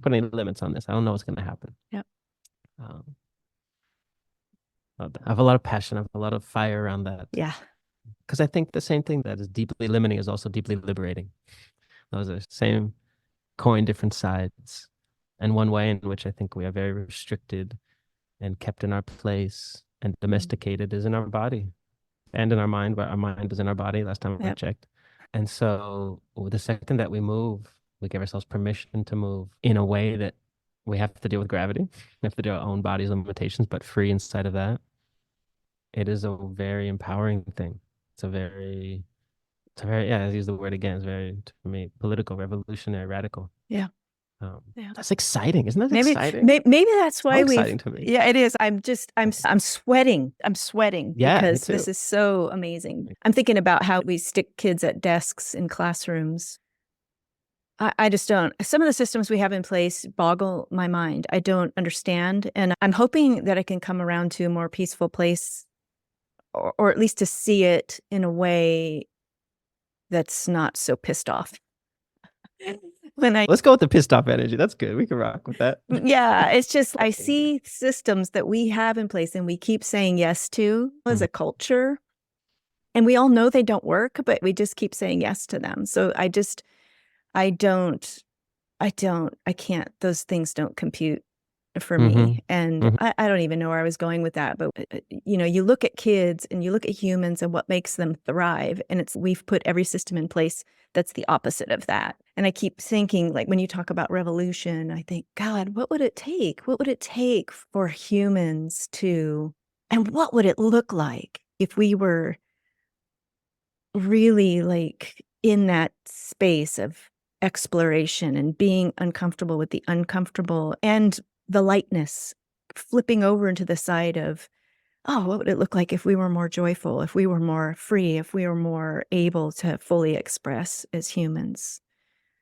putting any limits on this. I don't know what's going to happen.
Yep.
I have a lot of passion. I have a lot of fire around that.
Yeah.
Because I think the same thing that is deeply limiting is also deeply liberating. Those are the same coin, different sides. And one way in which I think we are very restricted and kept in our place and domesticated is in our body and in our mind, but our mind is in our body last time I checked. And so the second that we move, we give ourselves permission to move in a way that we have to deal with gravity. We have to do our own body's limitations, but free inside of that. It is a very empowering thing. It's a very, I use the word again, it's very, to me, political, revolutionary, radical.
Yeah.
That's exciting. Isn't that exciting?
Maybe that's why
exciting to me.
Yeah, it is. I'm sweating. I'm sweating because this is so amazing. I'm thinking about how we stick kids at desks in classrooms. I just don't. Some of the systems we have in place boggle my mind. I don't understand. And I'm hoping that I can come around to a more peaceful place or at least to see it in a way that's not so pissed off.
Let's go with the pissed off energy. That's good. We can rock with that.
Yeah, it's just I see systems that we have in place and we keep saying yes to as a culture. And we all know they don't work, but we just keep saying yes to them. So I can't, those things don't compute for me. And I don't even know where I was going with that. But, you look at kids and you look at humans and what makes them thrive. And we've put every system in place that's the opposite of that. And I keep thinking, like, when you talk about revolution, I think, God, what would it take? What would it take for humans and what would it look like if we were really like in that space of exploration and being uncomfortable with the uncomfortable and the lightness, flipping over into the side of, oh, what would it look like if we were more joyful, if we were more free, if we were more able to fully express as humans?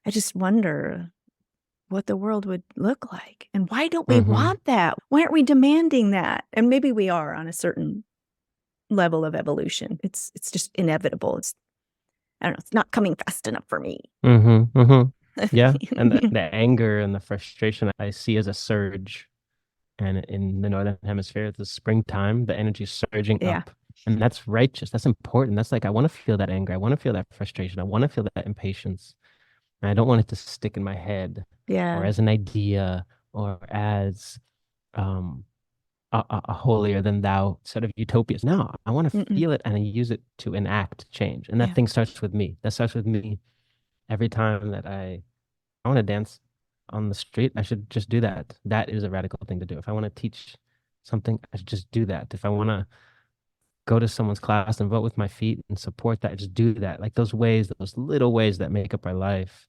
I just wonder what the world would look like. And why don't we want that? Why aren't we demanding that? And maybe we are on a certain level of evolution. It's just inevitable. I don't know. It's not coming fast enough for me.
Yeah. And the anger and the frustration I see as a surge. And in the Northern Hemisphere, it's the springtime, the energy is surging up. And that's righteous. That's important. That's like, I want to feel that anger. I want to feel that frustration. I want to feel that impatience. And I don't want it to stick in my head or as an idea or as a holier than thou set of utopias. No, I want to feel it and I use it to enact change. And that thing starts with me. That starts with me every time that I want to dance on the street. I should just do that. That is a radical thing to do. If I want to teach something, I should just do that. If I want to go to someone's class and vote with my feet and support that, just do that. Like those ways, those little ways that make up our life,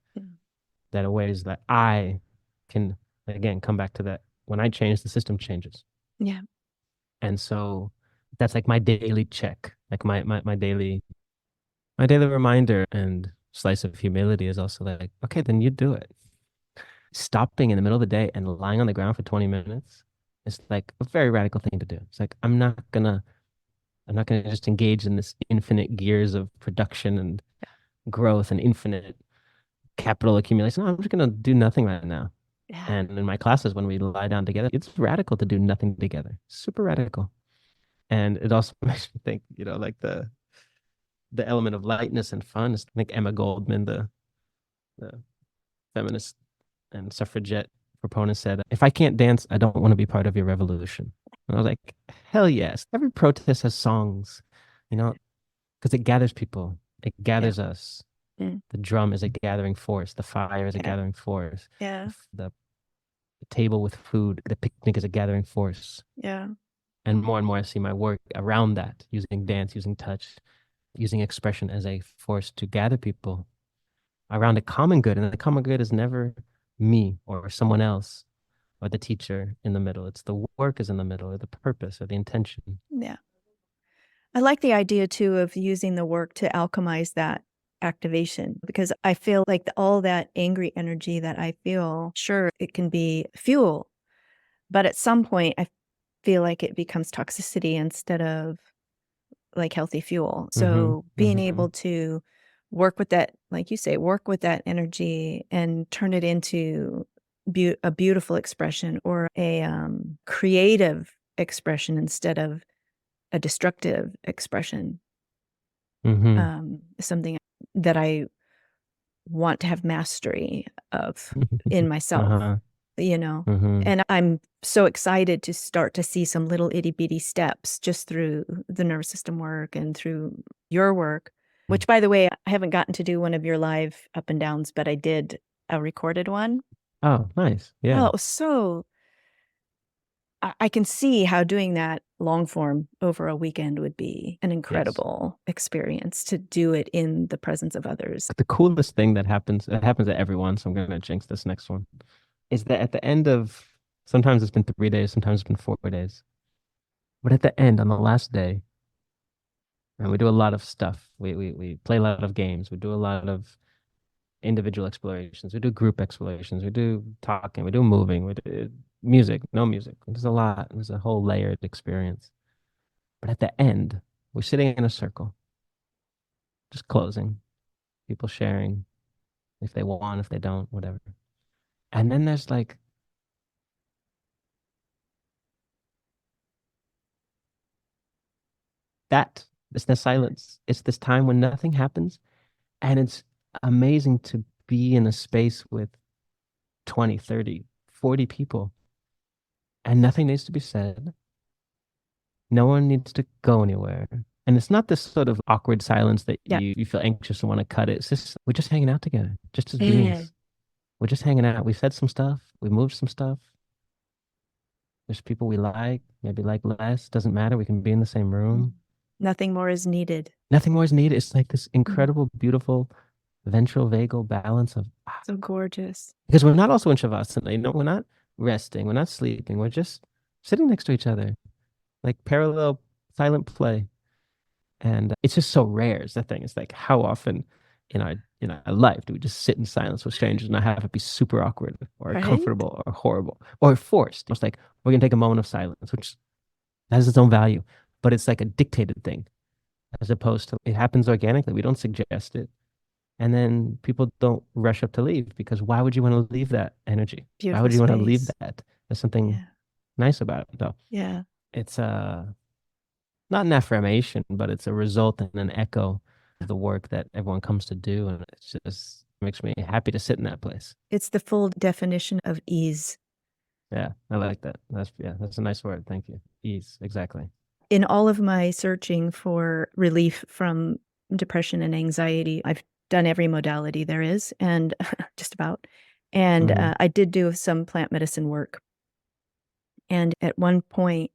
that are ways that I can, again, come back to that. When I change, the system changes.
Yeah.
And so that's like my daily check, like my daily reminder. And slice of humility is also like, okay, then you do it. Stopping in the middle of the day and lying on the ground for 20 minutes is like a very radical thing to do. It's like, I'm not gonna just engage in this infinite gears of production and growth and infinite capital accumulation. No, I'm just gonna do nothing right now.
Yeah.
And in my classes, when we lie down together, it's radical to do nothing together. Super radical. And it also makes me think, like the element of lightness and fun is, I think Emma Goldman, the feminist and suffragette proponent, said, if I can't dance, I don't want to be part of your revolution. And I was like, hell yes. Every protest has songs, because it gathers people. It gathers us.
Mm.
The drum is a gathering force. The fire is a
Yeah.
gathering force.
Yeah.
The table with food, the picnic is a gathering force.
Yeah.
And more I see my work around that, using dance, using touch, using expression as a force to gather people around a common good. And the common good is never me or someone else or the teacher in the middle. It's the work is in the middle, or the purpose or the intention.
Yeah. I like the idea too of using the work to alchemize that activation, because I feel like all that angry energy that I feel, sure, it can be fuel, but at some point I feel like it becomes toxicity instead of like healthy fuel. So being able to work with that, like you say, work with that energy and turn it into a beautiful expression or a creative expression instead of a destructive expression, something that I want to have mastery of in myself, and I'm so excited to start to see some little itty bitty steps just through the nervous system work and through your work, which, by the way, I haven't gotten to do one of your live up and downs, but I did a recorded one.
Oh, nice.
Oh,
Yeah.
it was so I can see how doing that long form over a weekend would be an incredible experience to do it in the presence of others.
The coolest thing that happens to everyone, so I'm going to jinx this next one, is that at the end of, sometimes it's been 3 days, sometimes it's been 4 days, but at the end, on the last day, and we do a lot of stuff. We play a lot of games. We do a lot of individual explorations. We do group explorations. We do talking. We do moving. We do music, no music. There's a lot. There's a whole layered experience. But at the end, we're sitting in a circle, just closing, people sharing, if they want, if they don't, whatever. And then there's like it's the silence. It's this time when nothing happens. And it's amazing to be in a space with 20, 30, 40 people. And nothing needs to be said. No one needs to go anywhere. And it's not this sort of awkward silence that you feel anxious and want to cut it. It's just, we're just hanging out together, just as beings. We're just hanging out. We said some stuff. We moved some stuff. There's people we like, maybe like less. Doesn't matter. We can be in the same room.
Nothing more is needed.
Nothing more is needed. It's like this incredible, beautiful ventral vagal balance of
so gorgeous.
Because we're not also in shavasana. We're not resting. We're not sleeping. We're just sitting next to each other, like parallel silent play. And it's just so rare is the thing. It's like, how often in our life do we just sit in silence with strangers and not have it be super awkward or uncomfortable or horrible or forced? It's like, we're going to take a moment of silence, which has its own value, but it's like a dictated thing as opposed to it happens organically. We don't suggest it. And then people don't rush up to leave, because why would you want to leave that energy?
Beautiful
why would you want to leave
space.
that? There's something nice about it, though.
Yeah.
It's not an affirmation, but it's a result and an echo of the work that everyone comes to do. And it just makes me happy to sit in that place.
It's the full definition of ease.
Yeah, I like that. That's a nice word. Thank you. Ease, exactly.
In all of my searching for relief from depression and anxiety, I've done every modality there is, and just about. And I did do some plant medicine work. And at one point,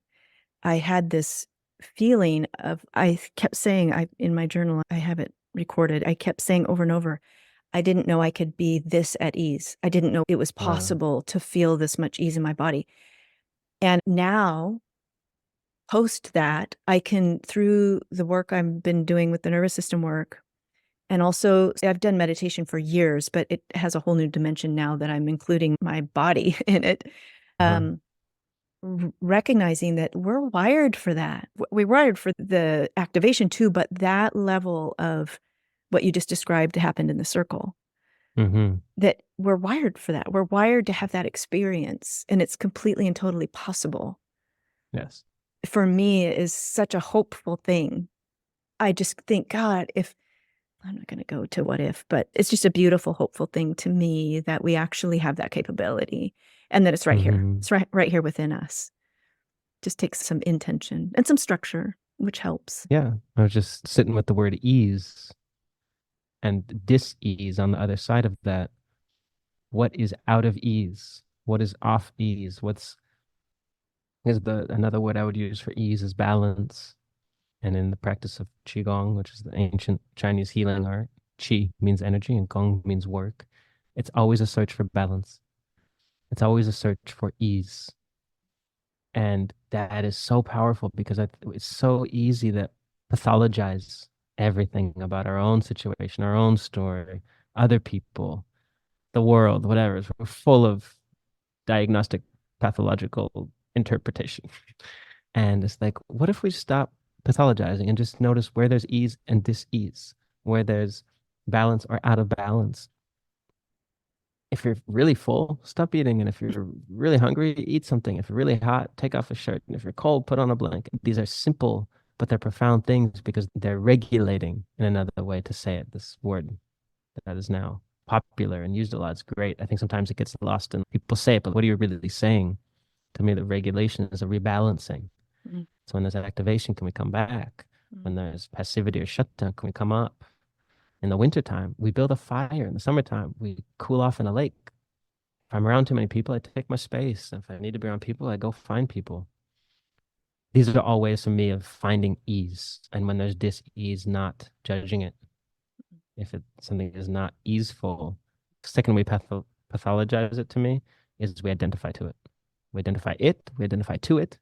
I had this feeling of, I kept saying, in my journal, I have it recorded, I kept saying over and over, I didn't know I could be this at ease. I didn't know it was possible to feel this much ease in my body. And now, post that, I can, through the work I've been doing with the nervous system work And also, I've done meditation for years, but it has a whole new dimension now that I'm including my body in it.
Uh-huh.
Recognizing that we're wired for that. We're wired for the activation too, but that level of what you just described happened in the circle,
Mm-hmm.
that we're wired for that. We're wired to have that experience, and it's completely and totally possible.
Yes.
For me, it is such a hopeful thing. I just think, God, if I'm not going to go to what if, but it's just a beautiful, hopeful thing to me that we actually have that capability and that it's right here.
Mm-hmm.
It's right here within us. Just takes some intention and some structure, which helps.
Yeah. I was just sitting with the word ease and dis-ease on the other side of that. What is out of ease? What is off ease? Another word I would use for ease is balance. And in the practice of Qigong, which is the ancient Chinese healing art, Qi means energy and Gong means work. It's always a search for balance. It's always a search for ease. And that is so powerful because it's so easy to pathologize everything about our own situation, our own story, other people, the world, whatever. We're full of diagnostic pathological interpretation. And it's like, what if we stop pathologizing and just notice where there's ease and dis-ease, where there's balance or out of balance? If you're really full, stop eating. And if you're really hungry, eat something. If you're really hot, take off a shirt. And if you're cold, put on a blanket. These are simple, but they're profound things because they're regulating, in another way to say it, this word that is now popular and used a lot. It's great. I think sometimes it gets lost and people say it, but what are you really saying? To me, the regulation is a rebalancing.
Mhm.
So when there's activation, can we come back? When there's passivity or shutdown, can we come up? In the wintertime, we build a fire. In the summertime, we cool off in a lake. If I'm around too many people, I take my space. If I need to be around people, I go find people. These are all ways for me of finding ease. And when there's dis-ease, not judging it. If something is not easeful, the second we pathologize it, to me, is we identify to it. We identify it, we identify to it,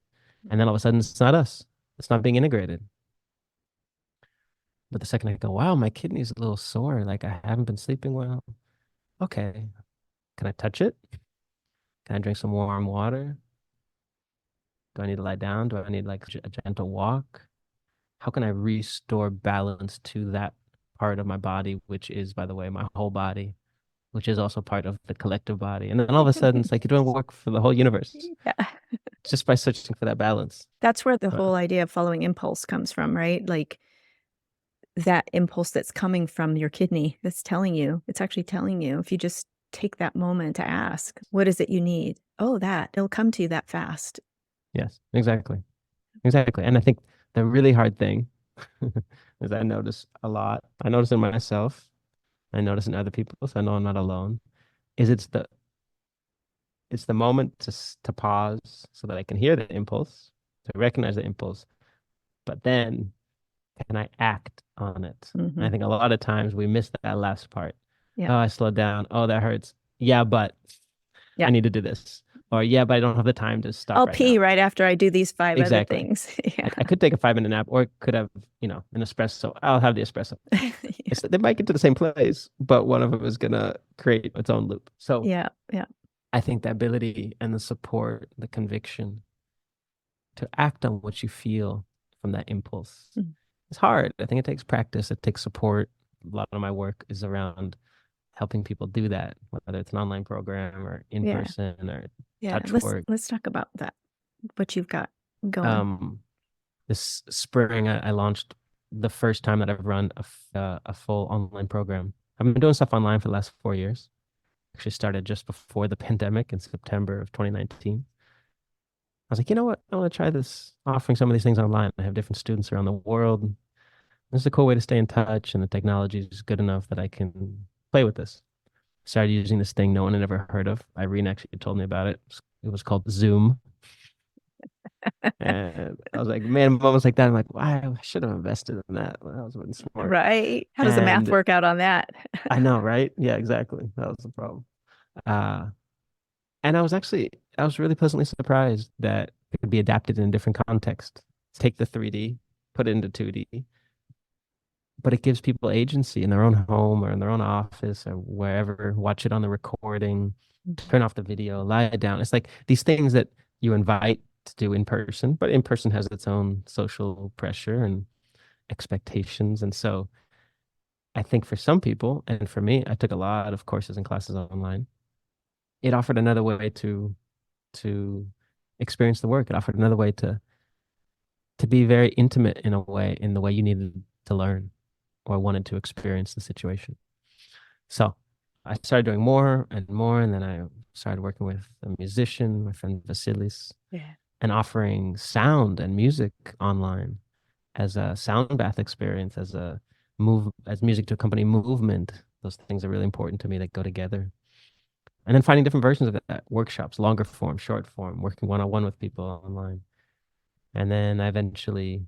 and then all of a sudden it's not us. It's not being integrated. But the second I go, wow, my kidney's a little sore, like I haven't been sleeping well. Okay, can I touch it? Can I drink some warm water? Do I need to lie down? Do I need like a gentle walk? How can I restore balance to that part of my body, which is, by the way, my whole body, which is also part of the collective body? And then all of a sudden, it's like you're doing work for the whole universe
Yeah.
just by searching for that balance.
That's where the
But
whole idea of following impulse comes from, right? Like that impulse that's coming from your kidney that's telling you, it's actually telling you, if you just take that moment to ask, what is it you need? Oh, it'll come to you that fast.
yes, exactly. Exactly. And I think the really hard thing is I notice a lot. I notice in myself, I notice in other people, so I know I'm not alone, is it's the moment to pause so that I can hear the impulse, to recognize the impulse, but then can I act on it? And I think a lot of times we miss that last part.
Yeah.
Oh, I slowed down. Oh, that hurts. Yeah, but
Yeah.
I need to do this. Or yeah, but I don't have the time to stop
I'll
right
pee
now.
right after I do these 5 other
Exactly.
things. Yeah.
I could take a 5-minute nap or could have, an espresso. I'll have the espresso.
Yeah.
They might get to the same place, but one of them is going to create its own loop. So
Yeah. Yeah.
I think the ability and the support, the conviction to act on what you feel from that impulse
Mhm.
is hard. I think it takes practice. It takes support. A lot of my work is around helping people do that, whether it's an online program or in
Yeah.
person or
Yeah.
touch
Let's
work.
let's talk about that. What you've got going.
This spring, I launched the first time that I've run a full online program. I've been doing stuff online for the last 4 years. Actually started just before the pandemic in September of 2019. I was like, you know what? I want to try this, offering some of these things online. I have different students around the world. This is a cool way to stay in touch, and the technology is good enough that I can play with this. Started using this thing no one had ever heard of. Irene actually told me about it. It was called Zoom. And I was like, man, moments like that, I'm like, wow, I should have invested in that. That was really smart.
Right. How does the math
And
work out on that?
I know, right? Yeah, exactly. That was the problem. And I was really pleasantly surprised that it could be adapted in a different context. Take the 3D, put it into 2D, but it gives people agency in their own home or in their own office or wherever. Watch it on the recording, turn off the video, lie down. It's like these things that you invite to do in person, but in person has its own social pressure and expectations. And so I think for some people, and for me, I took a lot of courses and classes online. It offered another way to experience the work. It offered another way to be very intimate in a way, in the way you needed to learn or wanted to experience the situation. So I started doing more and more, and then I started working with a musician, my friend Vasilis, and offering sound and music online as a sound bath experience, as music to accompany movement. Those things are really important to me that go together. And then finding different versions of that, workshops, longer form, short form, working one-on-one with people online. And then I eventually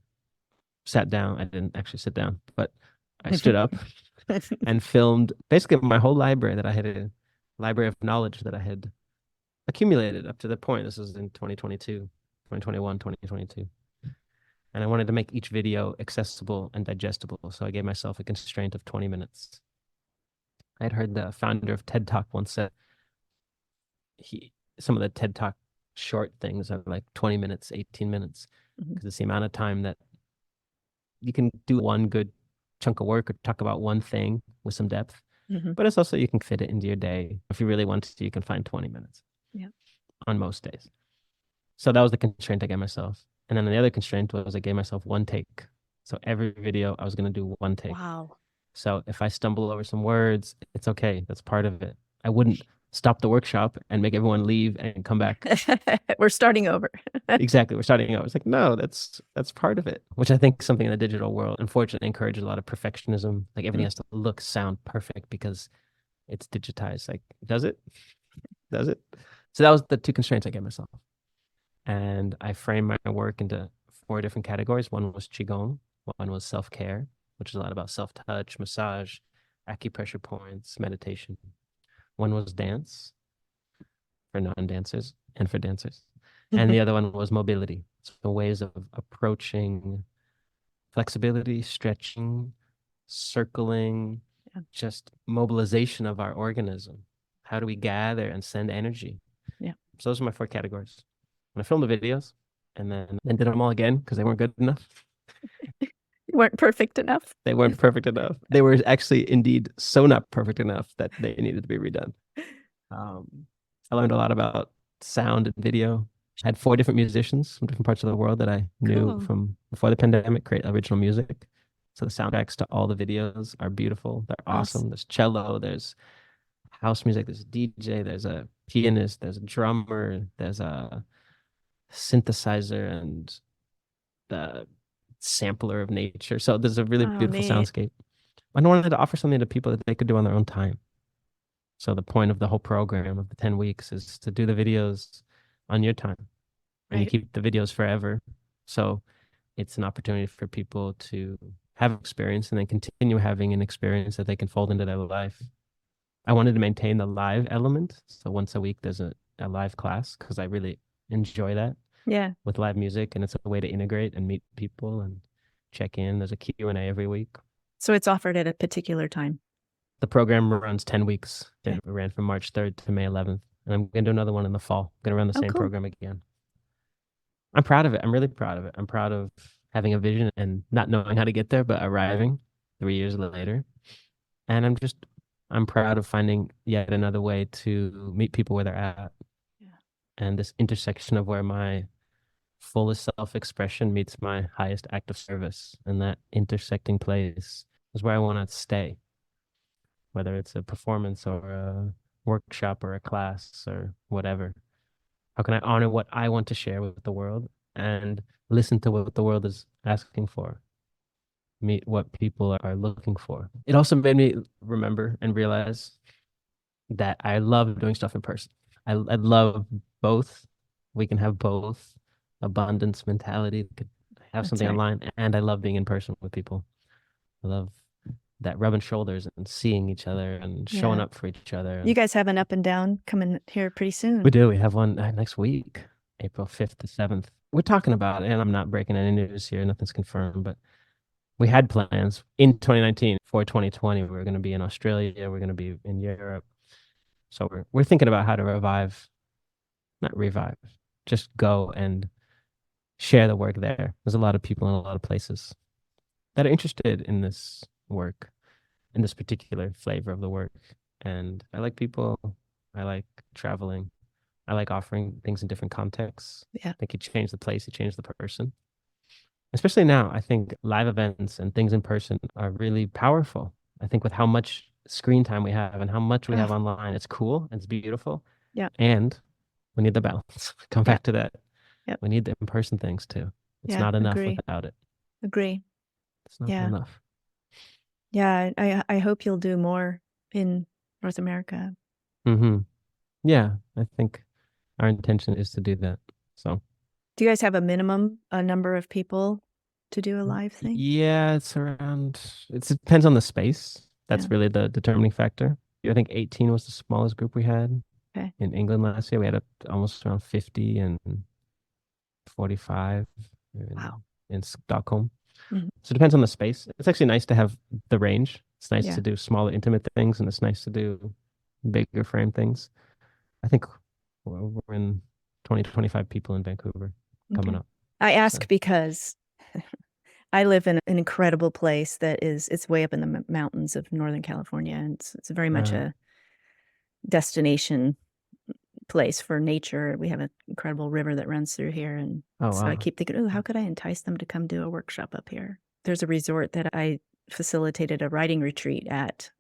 sat down. I didn't actually sit down, but I stood up and filmed basically my whole library that I had, a library of knowledge that I had accumulated up to the point. This was in 2022, 2021, 2022. And I wanted to make each video accessible and digestible. So I gave myself a constraint of 20 minutes. I had heard the founder of TED Talk once said some of the TED Talk short things are like 20 minutes, 18 minutes, because it's the amount of time that you can do one good chunk of work or talk about one thing with some depth. But it's also, you can fit it into your day. If you really want to, you can find 20 minutes on most days. So that was the constraint I gave myself. And then the other constraint was I gave myself one take. So every video I was going to do one take.
Wow.
So if I stumble over some words, it's okay. That's part of it. I wouldn't stop the workshop and make everyone leave and come back.
We're starting over.
Exactly. We're starting over. It's like, no, that's part of it, which I think something in the digital world, unfortunately, encourages a lot of perfectionism. Like everything has to look, sound perfect because it's digitized. Like, does it? Does it? So that was the two constraints I gave myself. And I framed my work into 4 different categories. One was Qigong. One was self-care, which is a lot about self-touch, massage, acupressure points, meditation. One was dance for non-dancers and for dancers. And the other one was mobility. So ways of approaching flexibility, stretching, circling, just mobilization of our organism. How do we gather and send energy? So those are my 4 categories. And I filmed the videos and then did them all again because they weren't good enough.
Weren't perfect enough.
They weren't perfect enough. They were actually indeed so not perfect enough that they needed to be redone. I learned a lot about sound and video. I had 4 different musicians from different parts of the world that I knew from before the pandemic create original music. So the soundtracks to all the videos are beautiful. They're awesome. There's cello, there's house music, there's a DJ, there's a pianist, there's a drummer, there's a synthesizer and the sampler of nature. So there's a really beautiful soundscape. I wanted to offer something to people that they could do on their own time. So the point of the whole program of the 10 weeks is to do the videos on your time. And you keep the videos forever. So it's an opportunity for people to have experience and then continue having an experience that they can fold into their life. I wanted to maintain the live element. So once a week, there's a live class because I really enjoy that. With live music, and it's a way to integrate and meet people and check in. There's a Q&A every week.
So it's offered at a particular time.
The program runs 10 weeks. It ran from March 3rd to May 11th. And I'm going to do another one in the fall. I'm going to run the same program again. I'm proud of it. I'm really proud of it. I'm proud of having a vision and not knowing how to get there, but arriving 3 years later. And I'm proud of finding yet another way to meet people where they're at. And this intersection of where my fullest self-expression meets my highest act of service. And that intersecting place is where I want to stay. Whether it's a performance or a workshop or a class or whatever. How can I honor what I want to share with the world and listen to what the world is asking for? Meet what people are looking for. It also made me remember and realize that I love doing stuff in person. I love both. We can have both. Abundance mentality. Could have something online, and I love being in person with people. I love that rubbing shoulders and seeing each other and showing up for each other.
You guys have an up and down coming here pretty soon.
We do. We have one next week, April 5th to 7th. We're talking about it, and I'm not breaking any news here. Nothing's confirmed, but we had plans in 2019 for 2020. We were going to be in Australia. We're going to be in Europe. So we're thinking about how to not revive, just go and share the work there. There's a lot of people in a lot of places that are interested in this work, in this particular flavor of the work. And I like people. I like traveling. I like offering things in different contexts.
Yeah.
I think you change the place, you change the person. Especially now, I think live events and things in person are really powerful. I think with how much screen time we have and how much we have online, it's cool, it's beautiful.
Yeah.
And we need the balance. Come back to that.
Yep.
We need the in-person things too. It's not enough without it.
Agree.
It's not enough.
Yeah, I hope you'll do more in North America.
Mm-hmm. Yeah, I think our intention is to do that. So,
do you guys have a minimum number of people to do a live thing?
Yeah, it depends on the space. That's really the determining factor. I think 18 was the smallest group we had.
Okay.
In England last year, we had almost around 50 and 45 in Stockholm. Mm-hmm. So it depends on the space. It's actually nice to have the range. It's nice to do smaller, intimate things, and it's nice to do bigger frame things. I think we're in 20 to 25 people in Vancouver coming up.
I ask because I live in an incredible place it's way up in the mountains of Northern California, and it's very much a destination place for nature. We have an incredible river that runs through here, and so I keep thinking, how could I entice them to come do a workshop up here? There's a resort that I facilitated a writing retreat at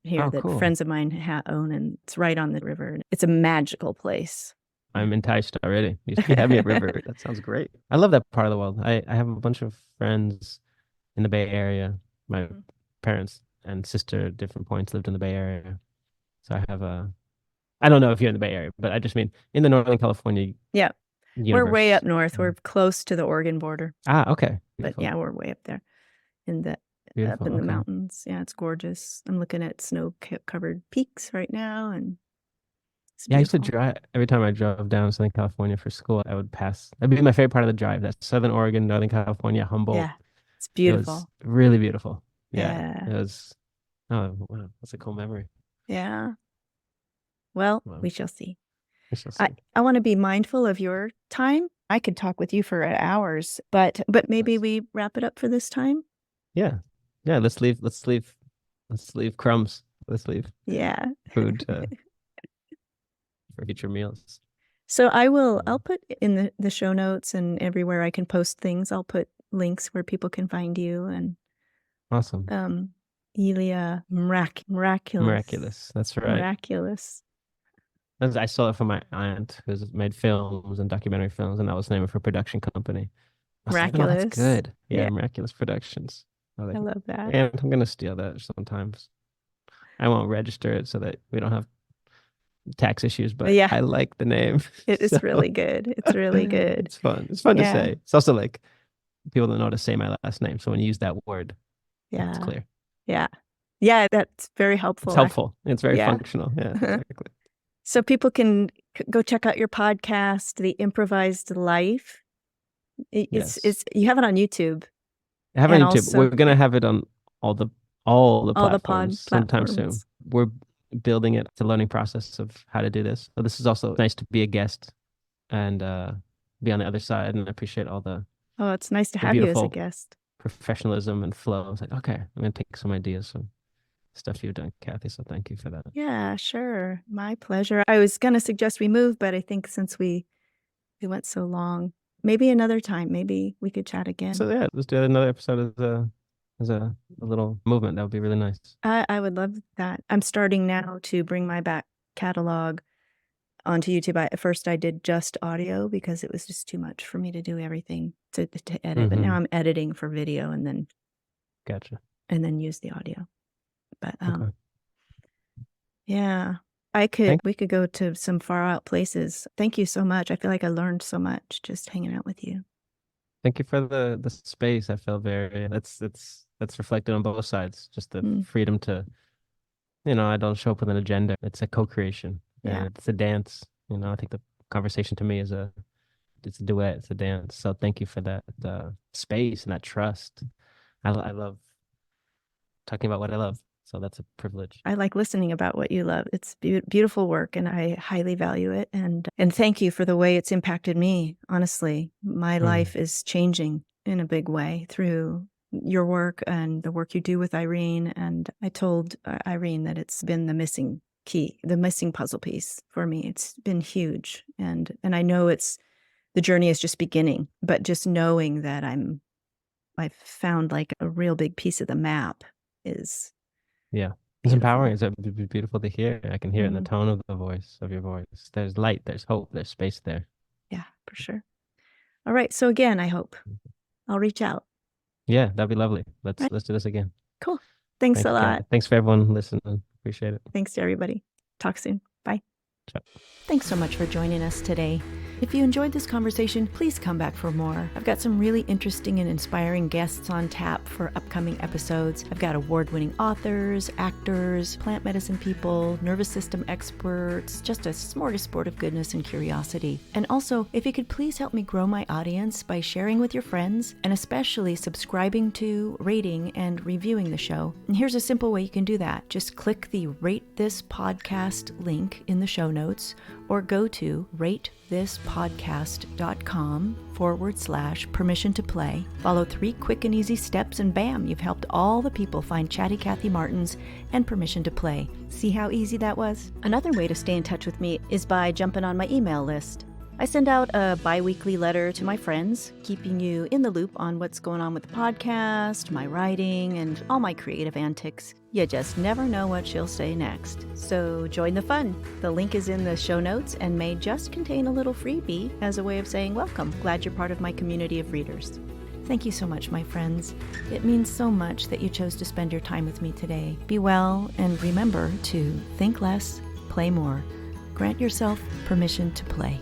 here that friends of mine own, and it's right on the river. It's a magical place.
I'm enticed already. You have me at river. That sounds great. I love that part of the world. I have a bunch of friends in the Bay Area. My parents and sister at different points lived in the Bay Area. So I have I don't know if you're in the Bay Area, but I just mean in the Northern California.
Yeah. Universe. We're way up north. We're close to the Oregon border.
Okay.
Beautiful. But we're way up there up in the mountains. Yeah, it's gorgeous. I'm looking at snow-covered peaks right now, and
I used to drive. Every time I drove down Southern California for school, I would pass. That'd be my favorite part of the drive. That's Southern Oregon, Northern California, Humboldt.
Yeah, it's beautiful.
It was really beautiful. Yeah. It was. Oh, wow. That's a cool memory.
Yeah. Well, we shall see. I want to be mindful of your time. I could talk with you for hours, but maybe we wrap it up for this time.
Yeah. Let's leave crumbs. Let's leave food for future meals.
So I'll put in the show notes and everywhere I can post things. I'll put links where people can find you. And
awesome.
Elia
Mrak.Elia. That's right.
Miraculous.
I saw it from my aunt who's made films and documentary films, and that was the name of her production company.
Miraculous.
Like, that's good. Yeah, Miraculous Productions.
I love that.
And I'm gonna steal that sometimes. I won't register it so that we don't have tax issues, but I like the name.
It is really good. It's really good.
It's fun. It's fun to say. It's also like people don't know how to say my last name, so when you use that word, it's clear.
Yeah, that's very helpful.
It's helpful. It's very functional. Yeah, exactly.
So people can go check out your podcast, The Improvised Life. It's you have it on YouTube.
I have it on YouTube. We're gonna have it on all the platforms sometime soon. We're building it. It's a learning process of how to do this. So this is also nice to be a guest and be on the other side. And I appreciate all the
it's nice to have you as a guest.
Professionalism and flow. I was like, okay, I'm gonna take some ideas from stuff you've done, Kathy. So thank you for that.
Yeah, sure. My pleasure. I was gonna suggest we move, but I think since we went so long, maybe another time, maybe we could chat again.
So let's do another episode as a little movement. That would be really nice.
I would love that. I'm starting now to bring my back catalog onto YouTube. At first I did just audio because it was just too much for me to do everything to edit. But now I'm editing for video and then
gotcha.
And then use the audio. But
okay.
We could go to some far out places. Thank you so much. I feel like I learned so much just hanging out with you.
Thank you for the space. I feel very that's reflected on both sides. Just the freedom to, I don't show up with an agenda. It's a co-creation.
Yeah.
It's a dance. I think the conversation to me is it's a duet. It's a dance. So thank you for that space and that trust I love talking about what I love, so that's a privilege.
I like listening about what you love. It's beautiful work, and I highly value it. And thank you for the way it's impacted me. Honestly, my life is changing in a big way through your work and the work you do with Irene. And I told Irene that it's been the missing key, the missing puzzle piece for me. It's been huge, and I know the journey is just beginning. But just knowing that I've found like a real big piece of the map is
Yeah. It's
beautiful.
empowering. It's beautiful to hear. I can hear it in the tone of your voice. There's light, there's hope, there's space there.
Yeah, for sure. All right. So again, I hope I'll reach out.
Yeah, that'd be lovely. Let's do this again.
Cool. Thanks a lot.
Thanks for everyone listening. Appreciate it.
Thanks to everybody. Talk soon. Bye.
Ciao.
Thanks so much for joining us today. If you enjoyed this conversation, please come back for more. I've got some really interesting and inspiring guests on tap for upcoming episodes. I've got award-winning authors, actors, plant medicine people, nervous system experts, just a smorgasbord of goodness and curiosity. And also, if you could please help me grow my audience by sharing with your friends, and especially subscribing to, rating, and reviewing the show. And here's a simple way you can do that. Just click the Rate This Podcast link in the show notes, or go to ratethispodcast.com/permission to play. Follow 3 quick and easy steps, and bam, you've helped all the people find Chatty Cathy Martins and Permission to Play. See how easy that was? Another way to stay in touch with me is by jumping on my email list. I send out a bi-weekly letter to my friends, keeping you in the loop on what's going on with the podcast, my writing, and all my creative antics. You just never know what she'll say next. So join the fun. The link is in the show notes and may just contain a little freebie as a way of saying welcome. Glad you're part of my community of readers. Thank you so much, my friends. It means so much that you chose to spend your time with me today. Be well, and remember to think less, play more. Grant yourself permission to play.